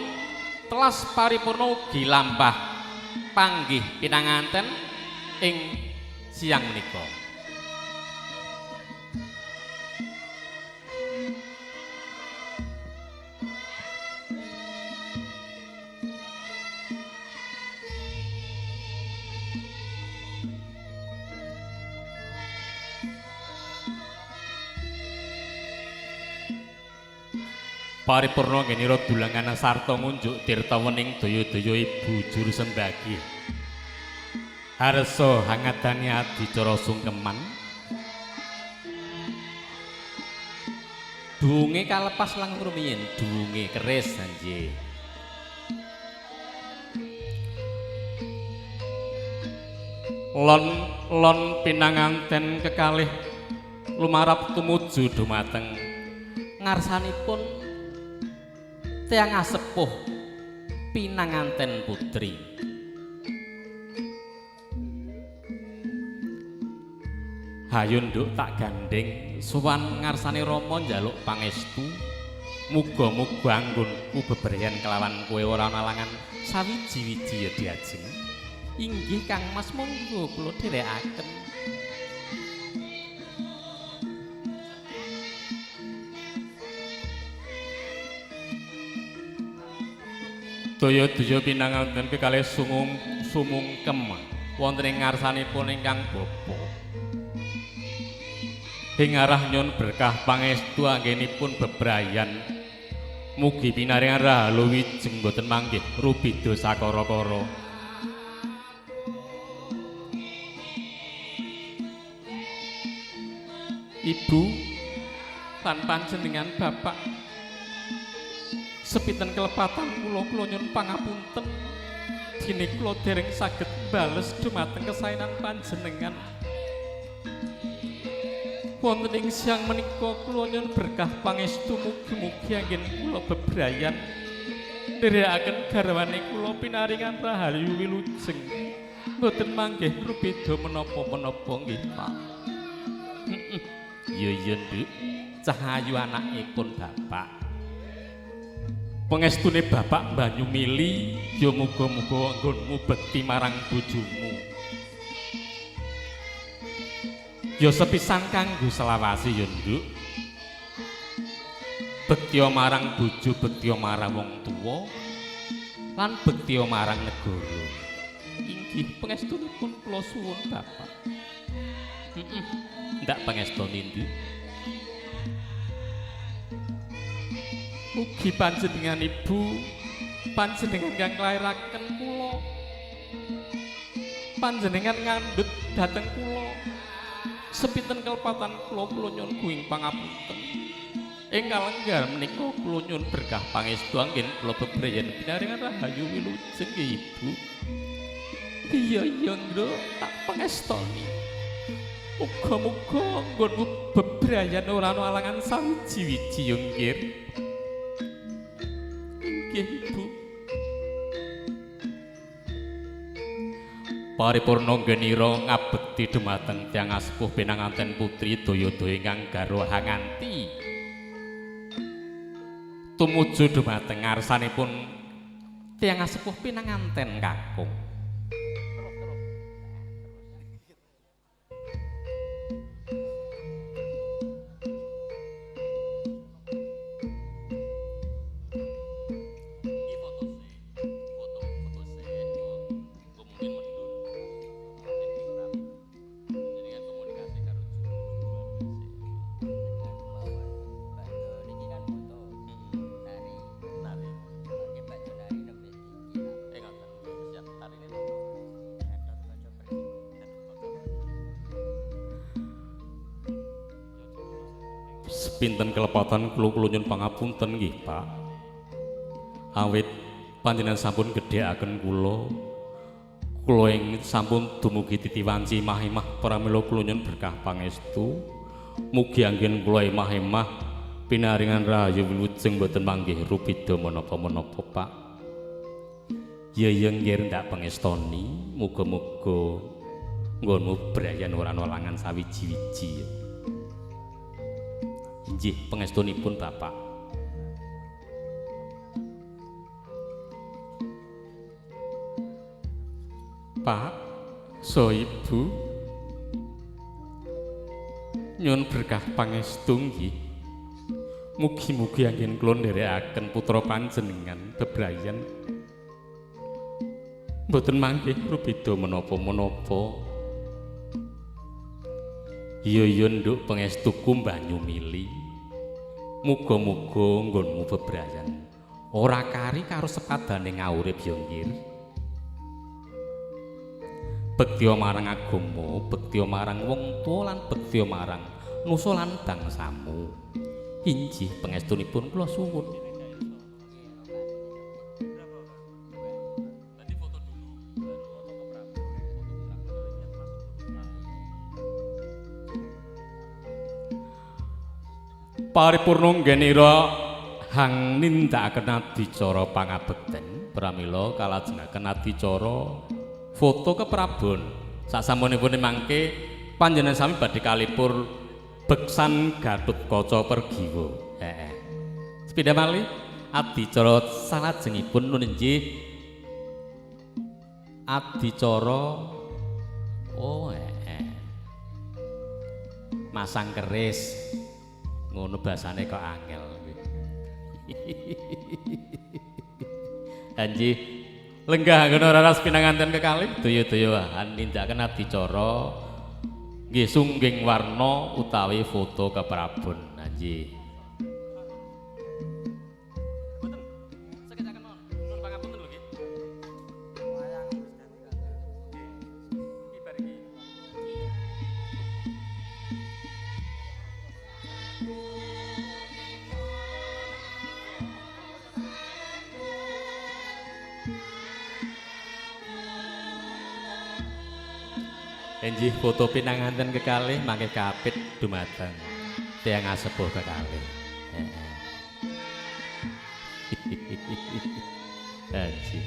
telas paripurna ugi lampah panggih pinanganten ing siang menika. Paripurna ngenira dulangan sarta ngunjuk tirta wening daya-daya ibu juru sembagi. Harsa hangatane adicara sungkeman. Dunge kalepas lang rumiyin, dunge keris anjir. Lon pinanganten kekalih lumarap tumuju dumateng ngarsanipun tiyang sepuh pinanganten putri. Hayu nduk tak gandeng sowan ngarsane Rama njaluk pangestu. Muga-muga anggonku bebrayan kelawan kowe ora ana alangan sawiji-wiji ya diajeng. Inggih Kang Mas, monggo kula dherekaken. Daya-daya pinanganten kekalih sumungkem wonten ing ngarsanipun ingkang bapa. Ing arah nyun berkah pangestu anggenipun bebrayan. Mugi pinaringan rahalu wijeng boten manggih rubida sakara-kara. Ibu lan panjenengan bapak sepinten kelepatan kula nyun pangapunten dene kula dereng saged bales dumateng kesaenan panjenengan wonten ing siang menika kula nyun berkah pangestu mugi-mugi anggen kula bebrayan nderekaken garwane kula pinaringan rahayu wilujeng boten manggih rubeda menapa-menapa nggih Pak. Ya Nduk, cahayu anakipun bapak. Pengestune bapak banyu mili ya muga-muga anggonmu bekti marang bojomu. Ya sepisan kanggo selawasi ya Nduk. Bekti marang bojo, bekti marang wong tuwa, lan bekti marang negara. Inggih pengestunipun kula suwun bapak. Ndak pangestune Nduk. Mugi panjenengan ibu, panjenengan kang nglairaken kula, panjenengan ngandhut dhateng kula, sepinten kelepatan kula nyuwun kuing pangapunten. Ing kalenggar menika kula nyuwun berkah pangestu anggen kula bebrayan pinaringan rahayu wilujeng nggih ibu. Iya Nduk, tak pangestoni. Muga-muga nggonmu bebrayan ora ana alangan sawiji-wiji ya nggih. Ibu paripurna genira ngabekti dumateng tiyang sepuh pinanganten putri daya-daya ingkang garwa hanganti tumuju dumateng ngarsanipun tiyang sepuh pinanganten kakung. Pinten kelepatan kula nyuwun pangapunten nggih Pak. Awit panjenengan sampun gedhekaken kula ing sampun dumugi titiwanci emah-emah pramila kula nyuwun berkah pangestu. Mugi anggen kula emah-emah pinaringan rahayu wilujeng boten manggih rubeda menapa-menapa Pak. Yeyeng nggih ndak pangestoni, muga-muga nggonmu brayan ora nolangan sawiji-wiji. Inggih pangestunipun Bapak. Pak, so Ibu nyuwun berkah pangestu nggih. Mugi-mugi anggen kula nderekaken putra panjenengan bebrayan mboten manggih rubeda menapa-menapa. Iya nduk pangestuku Mbah Nyumili. Muga-muga nggonmu bebrayan ora kari karo sepadane ngaurip ya nggih. Bekti marang agama, bekti marang wong tuwa lan bekti marang nusa lan bangsamu. Injih pangestunipun kula suwun. Paripurna nggenira hang nindakaken adicara pangabekten pramila kalajengaken adicara foto keprabon. Sasampunipun mangke panjenengan sami badhe kalipur beksan Gatotkaca Pergiwa. Sepeda malih adicara salajengipun nun inggih adicara masang keris. Ngono basane kok angel kuwi. Anjih lenggah ngono raras pinanganten kekalih daya-dayahan nindakaken adicara nggih sungging warna utawi foto keprabon. Anjih. Mboten sekedaken mawon. Nuwun pangapunten lho nggih. Enjih foto pinanganten kekalih mangke kapit dumateng tiyang asepuh kekalih. Enjih.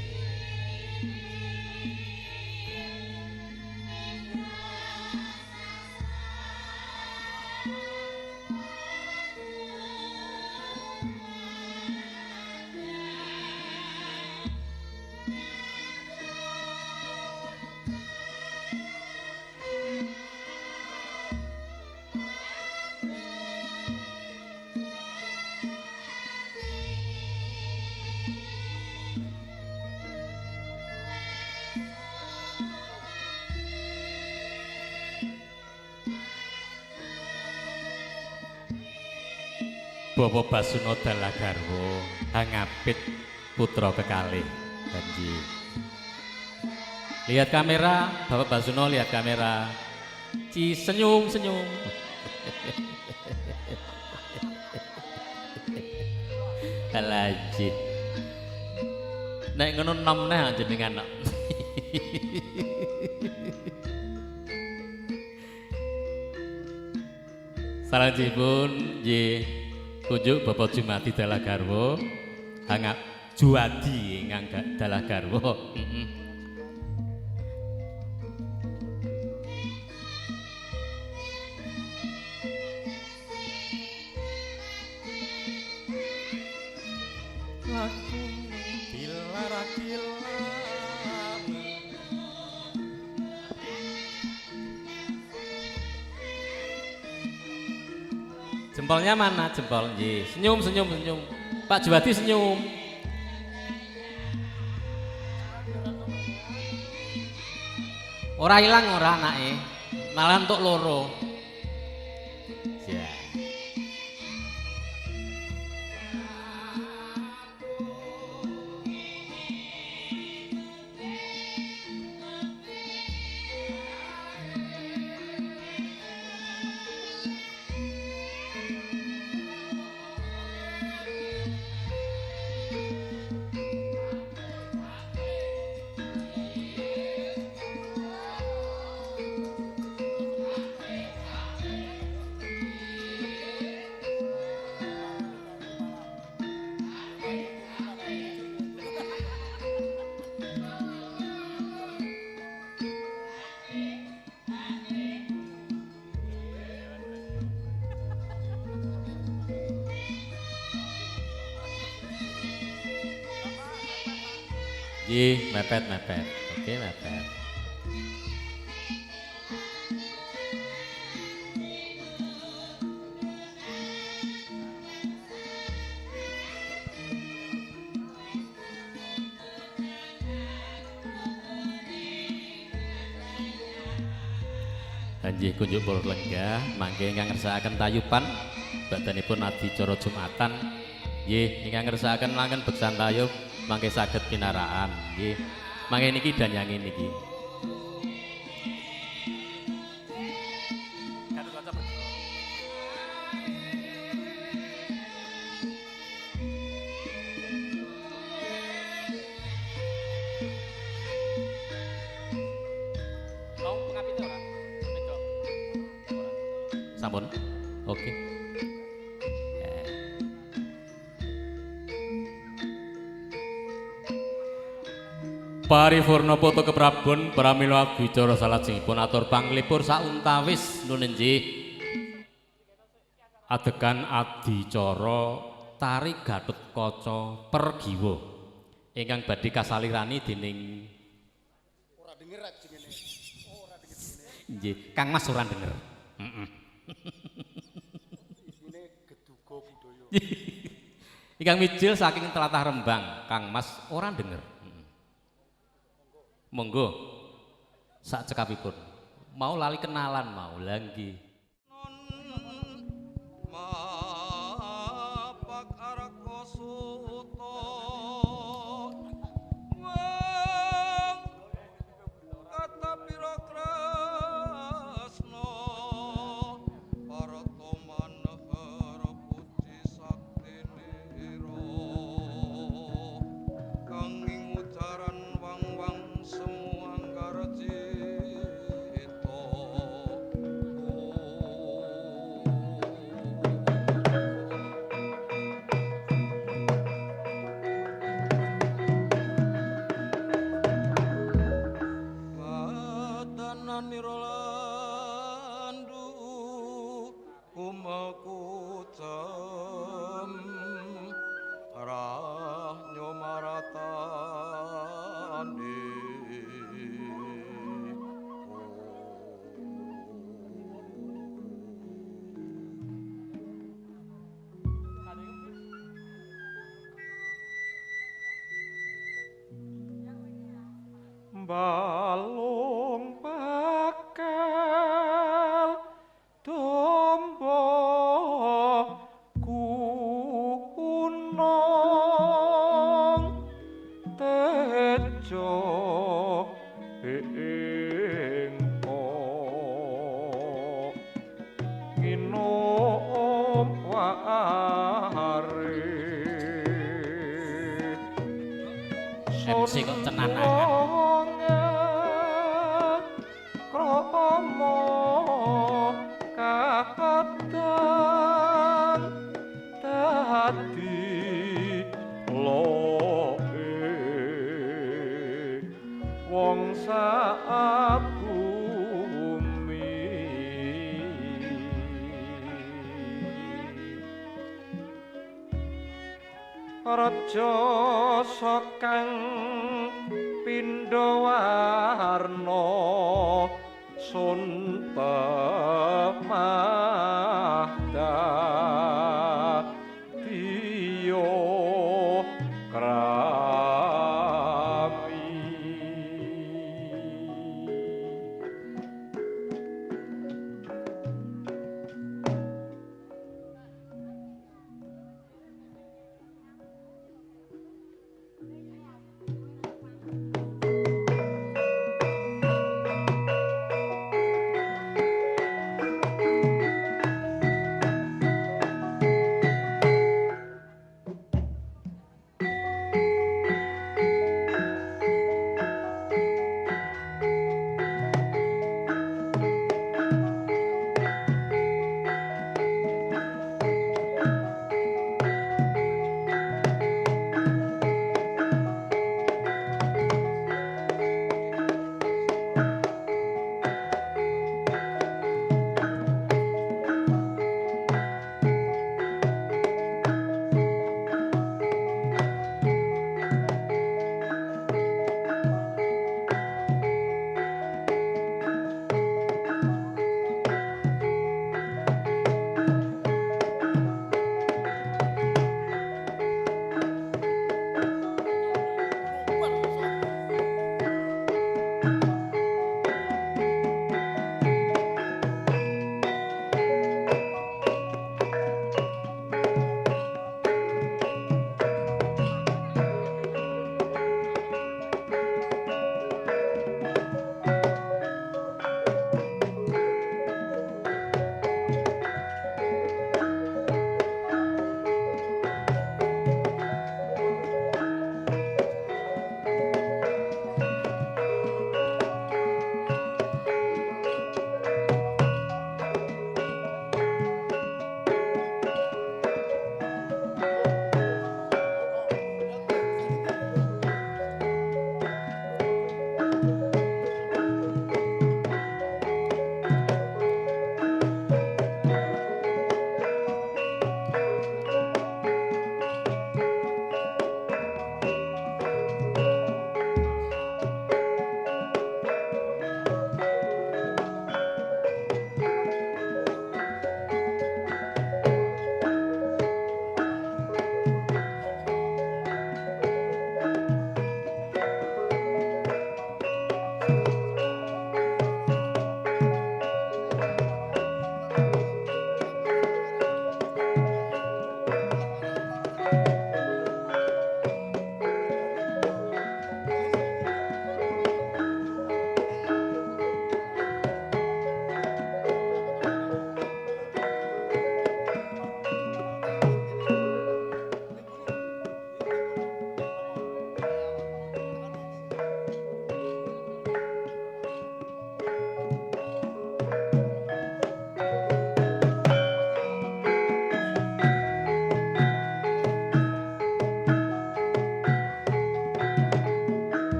Bapak Basuna Dalagarwa Hangapit putra kekalih. Janji. Lihat kamera, Bapak Basuna lihat kamera. Ci senyum-senyum. Alaji. Nek ngono nom neh jenengan. Salajengipun nggih kunjuk Bapak Jumadi Dalagarwa Hangap Juwadi ingkang Dalagarwa. Jempolnya mana? Jempol nggih. Senyum, senyum, senyum. Pak Juwadi senyum. Ora ilang ora anake. Malah entuk loro. Ya. Nggih, mepet. Oke, mepet. Nggih kunjuk pun lenggah mangke ingkang ngersakaken tayupan badanipun adicara Jumatan nggih ingkang ngersakaken mangken beksan tayub mangke saged pinaraan nggih mangke niki dan yang niki sampun oke Paripurna poto keprabon pramila adicara salajengipun atur panglipur sauntawis nunenjih adegan adicara tari Gatotkaca Pergiwa ingkang badhe kasalirani dening ora denger ajengene ora denger nggih Kang Mas ora denger ini geduga budaya ingkang mijil saking tlatah Rembang Kang Mas ora denger monggo sak cekapipun mau lali kenalan mau lagi mapak arako suto kata birokrasno para toman puji sakti niro kang ing ucaran wang-wang semua garjito Wadanan nirolandu kumakucam rah nyomaratani balung bakal dombo kunong tejo engko nginom wari MC kok cenanangan kromo kadang dadi loe wong sabumi raja sokang pindha warna Suntapahda Tiyo Krami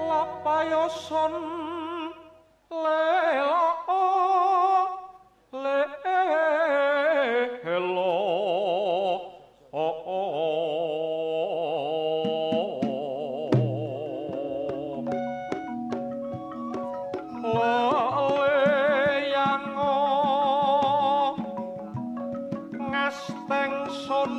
lapayoson lelo lelo ngasteng sun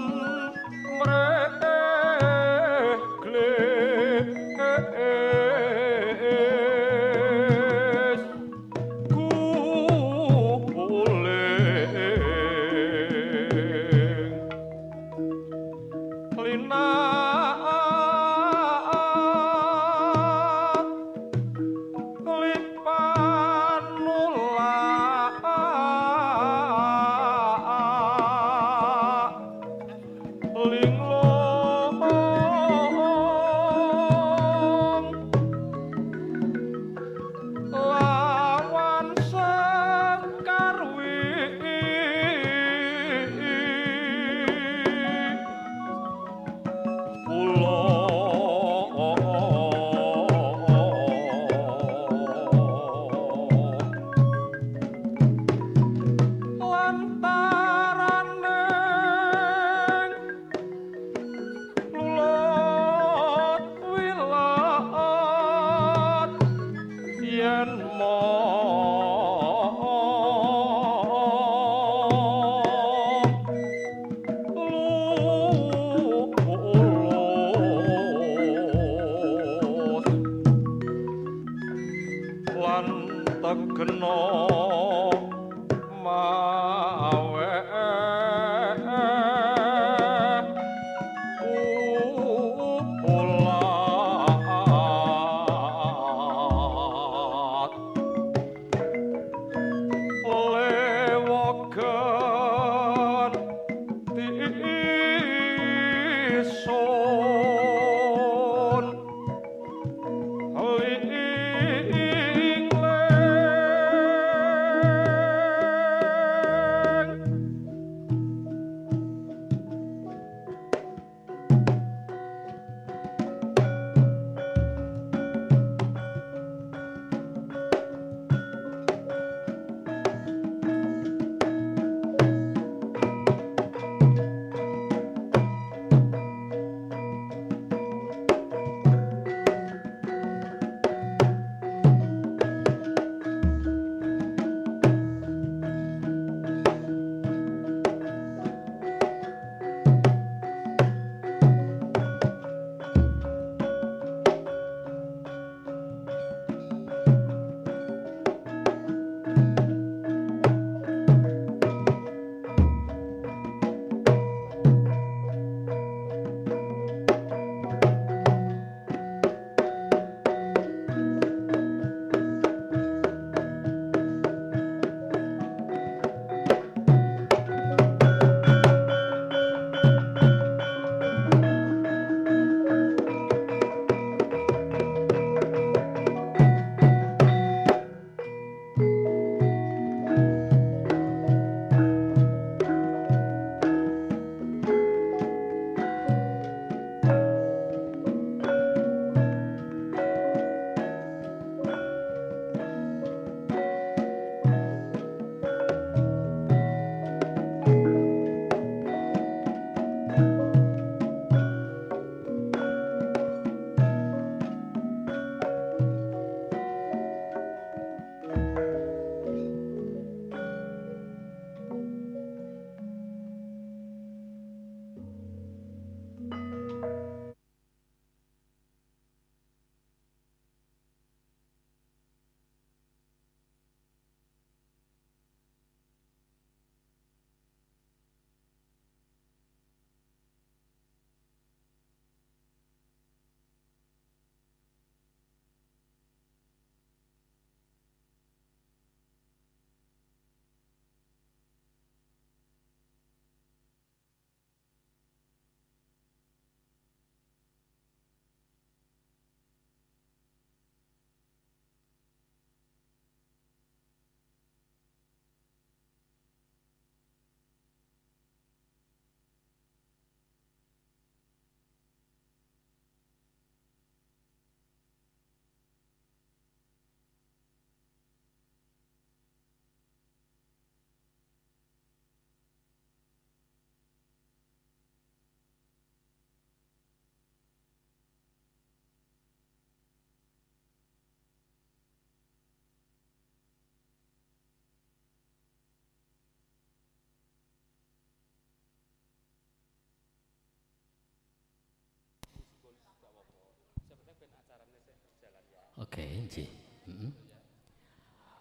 Oke, nggih.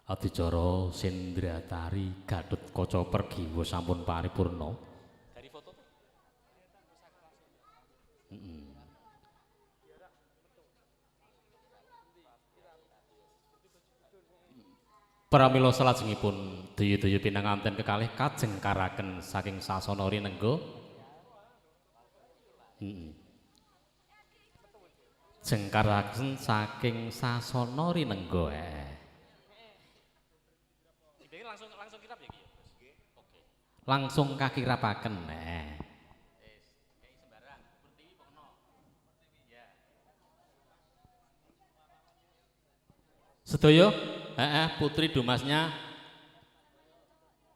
Adicara Sendratari Gatut Kaca Pergiwa sampun paripurna. Dari foto. Pramila salajengipun daya-daya pinanganten kekalih kajeng karaken saking sasana rinengga. Jengkaraken saking sasana rinengga. Langsung kirap ya, Ki? Oke. Langsung kakirapaken. Sembarang. Pertiwi pokno. Ya. Sedaya, putri dumasnya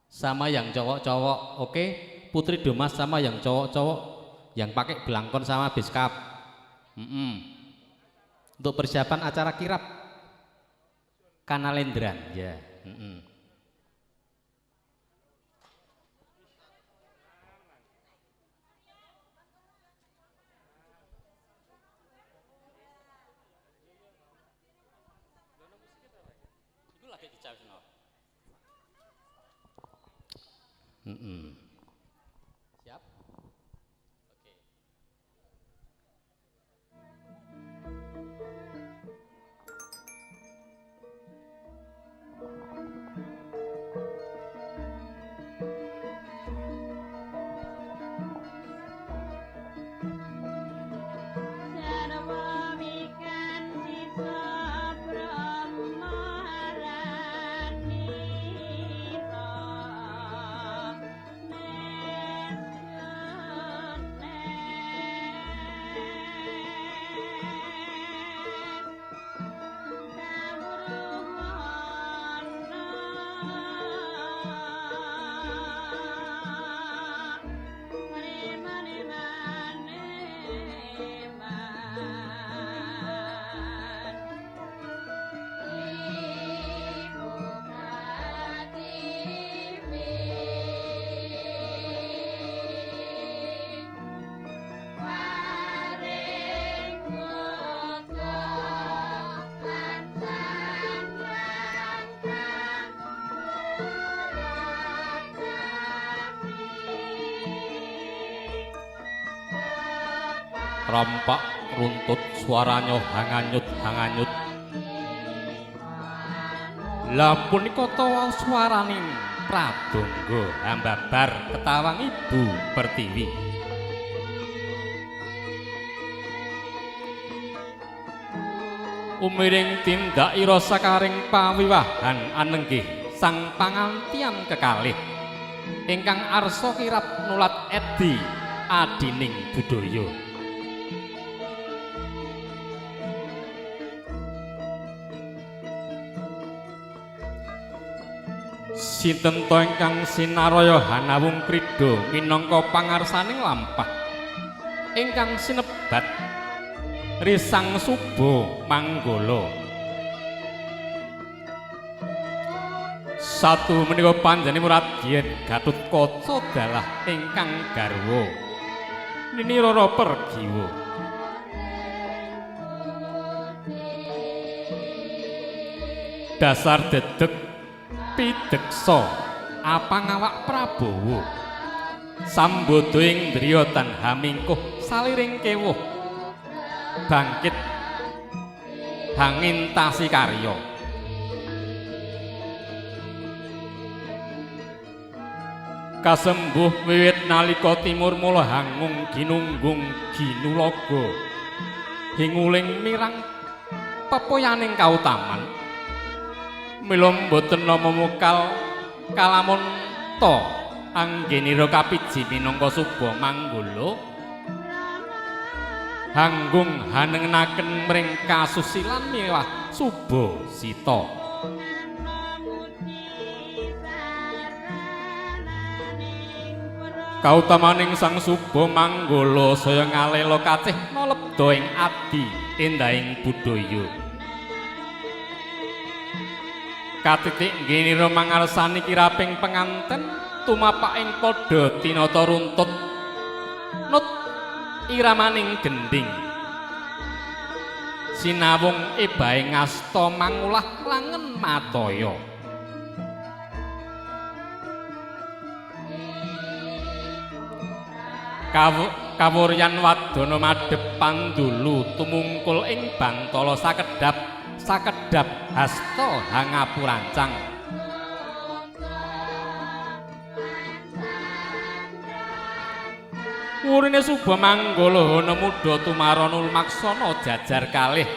sama yang cowok-cowok. Oke, putri dumas sama yang cowok-cowok, yang pakai belangkon sama beskap. Untuk persiapan acara kirap Kanalendran ya. Itu lagi dicawino. Siap? Oke. Rampak runtut suaranya hanganyut. Lah punika tawa swaraning pradonga hambabar ketawang Ibu Pertiwi. Umiring tindak ira sakaring pawiwahan anenggih sang pangantian kekalih ingkang arsa kirap nulat edi adining budaya. Sinten to ingkang sinaraya hanawung krida minangka pangarsaning lampah ingkang sinebat Risang Suba Manggala. Satu menika panjenengan Raden Gatut Kaca dalah ingkang garwa Nini Rara Pergiwa. Dasar dedeg pideksa apangawak Prabowo sambodo ing driya tan hamingkuh saliring kewuh bangkit hangintasi karya kasembuh wiwit nalika timur mula hangung ginunggung ginulaga hinguling mirang pepoyaning kautaman mila mboten nama mukal kalamun to anggenira kapiji minangka Suba Manggala hanggung hanengenaken mring kasusilan miwah Suba Sita. Kautamaning Sang Suba Manggala saya ngalela kacih nalebda ing adi endahing budaya. Katitik nggih mangarsani kiraping penganten tumapak ing padha tinata runtut nut iramaning gending sinawung ebahe ngasta mangulah langen mataya kawuryan wadana madhep pandulu tumungkul ing bantala sakedhap hasta hangapurancang Wurine Suba Manggala ana mudha tumaranul maksana jajar kalih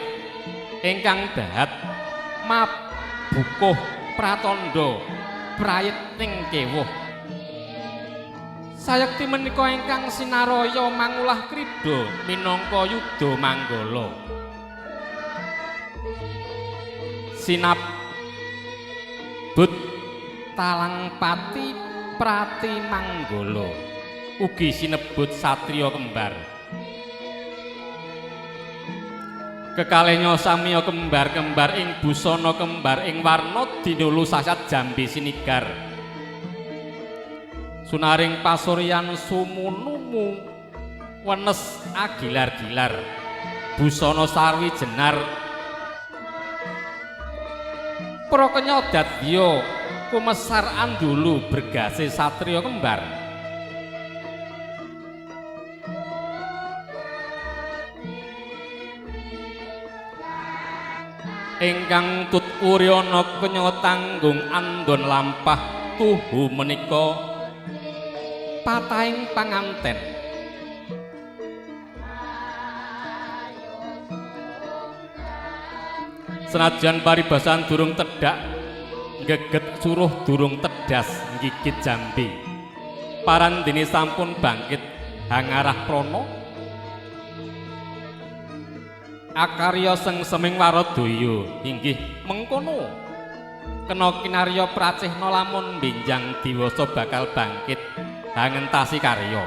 ingkang dahat mabukuh pratandha prayeting kewuh sayekti menika ingkang sinaraya mangulah krida minangka Yuda Manggala sinabut Talangpati Prati Manggala ugi sinebut satriya kembar kekalih nyosamiya kembar-kembar ing busana kembar ing warna dinulu sasat jambe sinigar sunaring pasuryan sumunumu wenes agilar-gilar busana sarwi jenar prakenya dadya kumesar andulu bergase satriya kembar ingkang tut uryana kenya tanggung andon lampah tuhu menika patahing panganten senajan paribasan durung tedhak geget suruh durung tedas nggigit jambe parandene sampun bangkit hangarah prana akarya sengseming waradaya inggih mengkono kena kinarya pracihna lamun benjang diwasa bakal bangkit hangentasi karya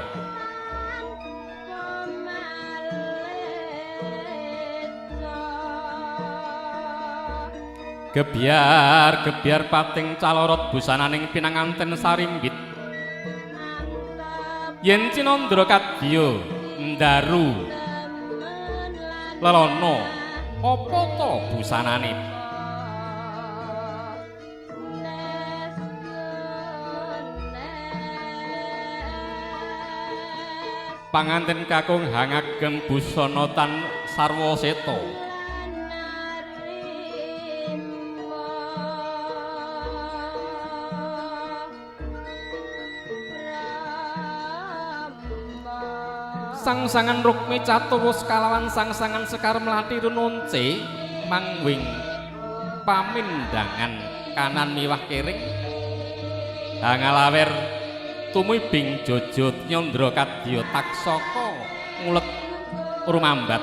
gebyar pating calorot busananing pinanganten sarimbit yen cinandra kadya ndaru lelono apa to busanane panganten kakung hangagem busana tan sarwa seta Sangsangan Rukmi Caturus kalawan sangsangan Sekar Melati Rununce mangwing pamindangan kanan miwah kering hangalawer tumibing jojot nyandra kadya taksaka ngulet rumambat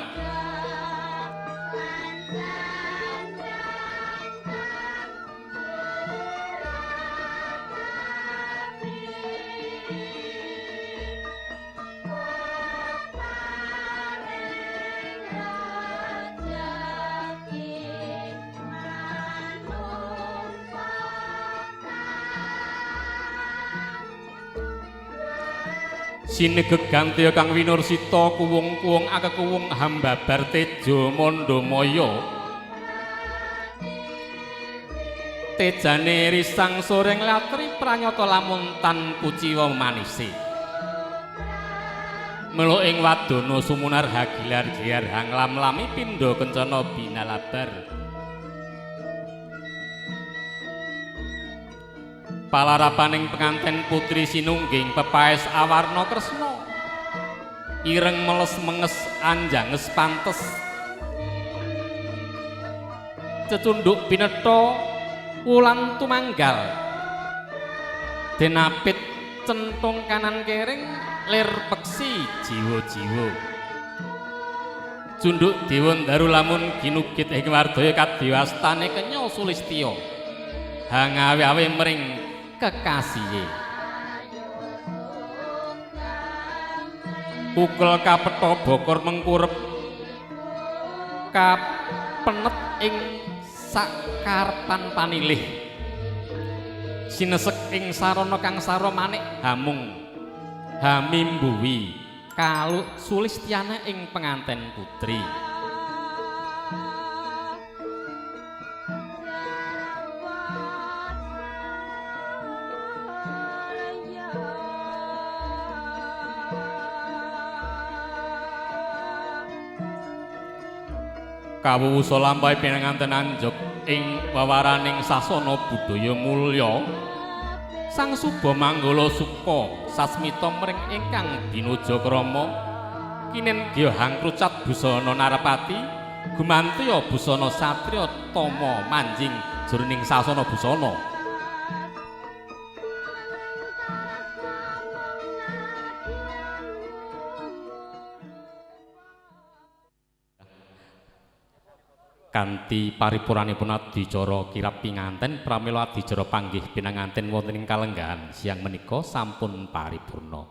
sinegeg gantiya kang winursita kuwung-kuwung akekuwung hambabar teja mandamaya tejane risang soreng latri pranyata lamun tan kuciwa manise melu ing wadana sumunar hagilar-giar hanglam-lami pindha kencana binalabar palarapaning penganten putri sinungging pepaes awarna kresna ireng meles menges anjanges pantes cecunduk pinetha wulan tumanggal denapit centung kanan kering lir peksi jiwa-jiwa cunduk dewa ndaru lamun ginugit ing wardaya kadewastane kenya sulistya hangawe-awe mring kekasihe ukel kapetha bokor mengkurep kapenet ing sakarepan panilih sinesek ing sarana kang sara manik hamung hamimbuwi kaluk sulistyane ing penganten putri kawuwusa lampahe pinanganten anjuk ing wawaraning sasana budaya mulya Sang Suba Manggala Suka sasmita mring ingkang binaja krama kinenggya hangkrucat busana Narapati gumantiya busana satriya tama manjing jroning sasana busana kanthi paripurnanipun adicara kirap pinganten pramila adicara panggih pinanganten wonten ing kalenggahan siang menika sampun paripurna.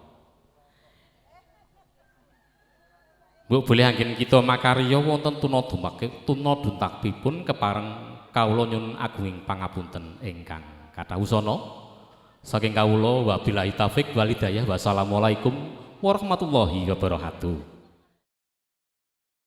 Mbok boleh anggen kita makarya wonten tunaduntakipun kepareng kawula nyuwun agunging pangapunten ingkang kathah usana saking kawula wabillahi taufik wal hidayah wassalamualaikum warahmatullahi wabarakatuh.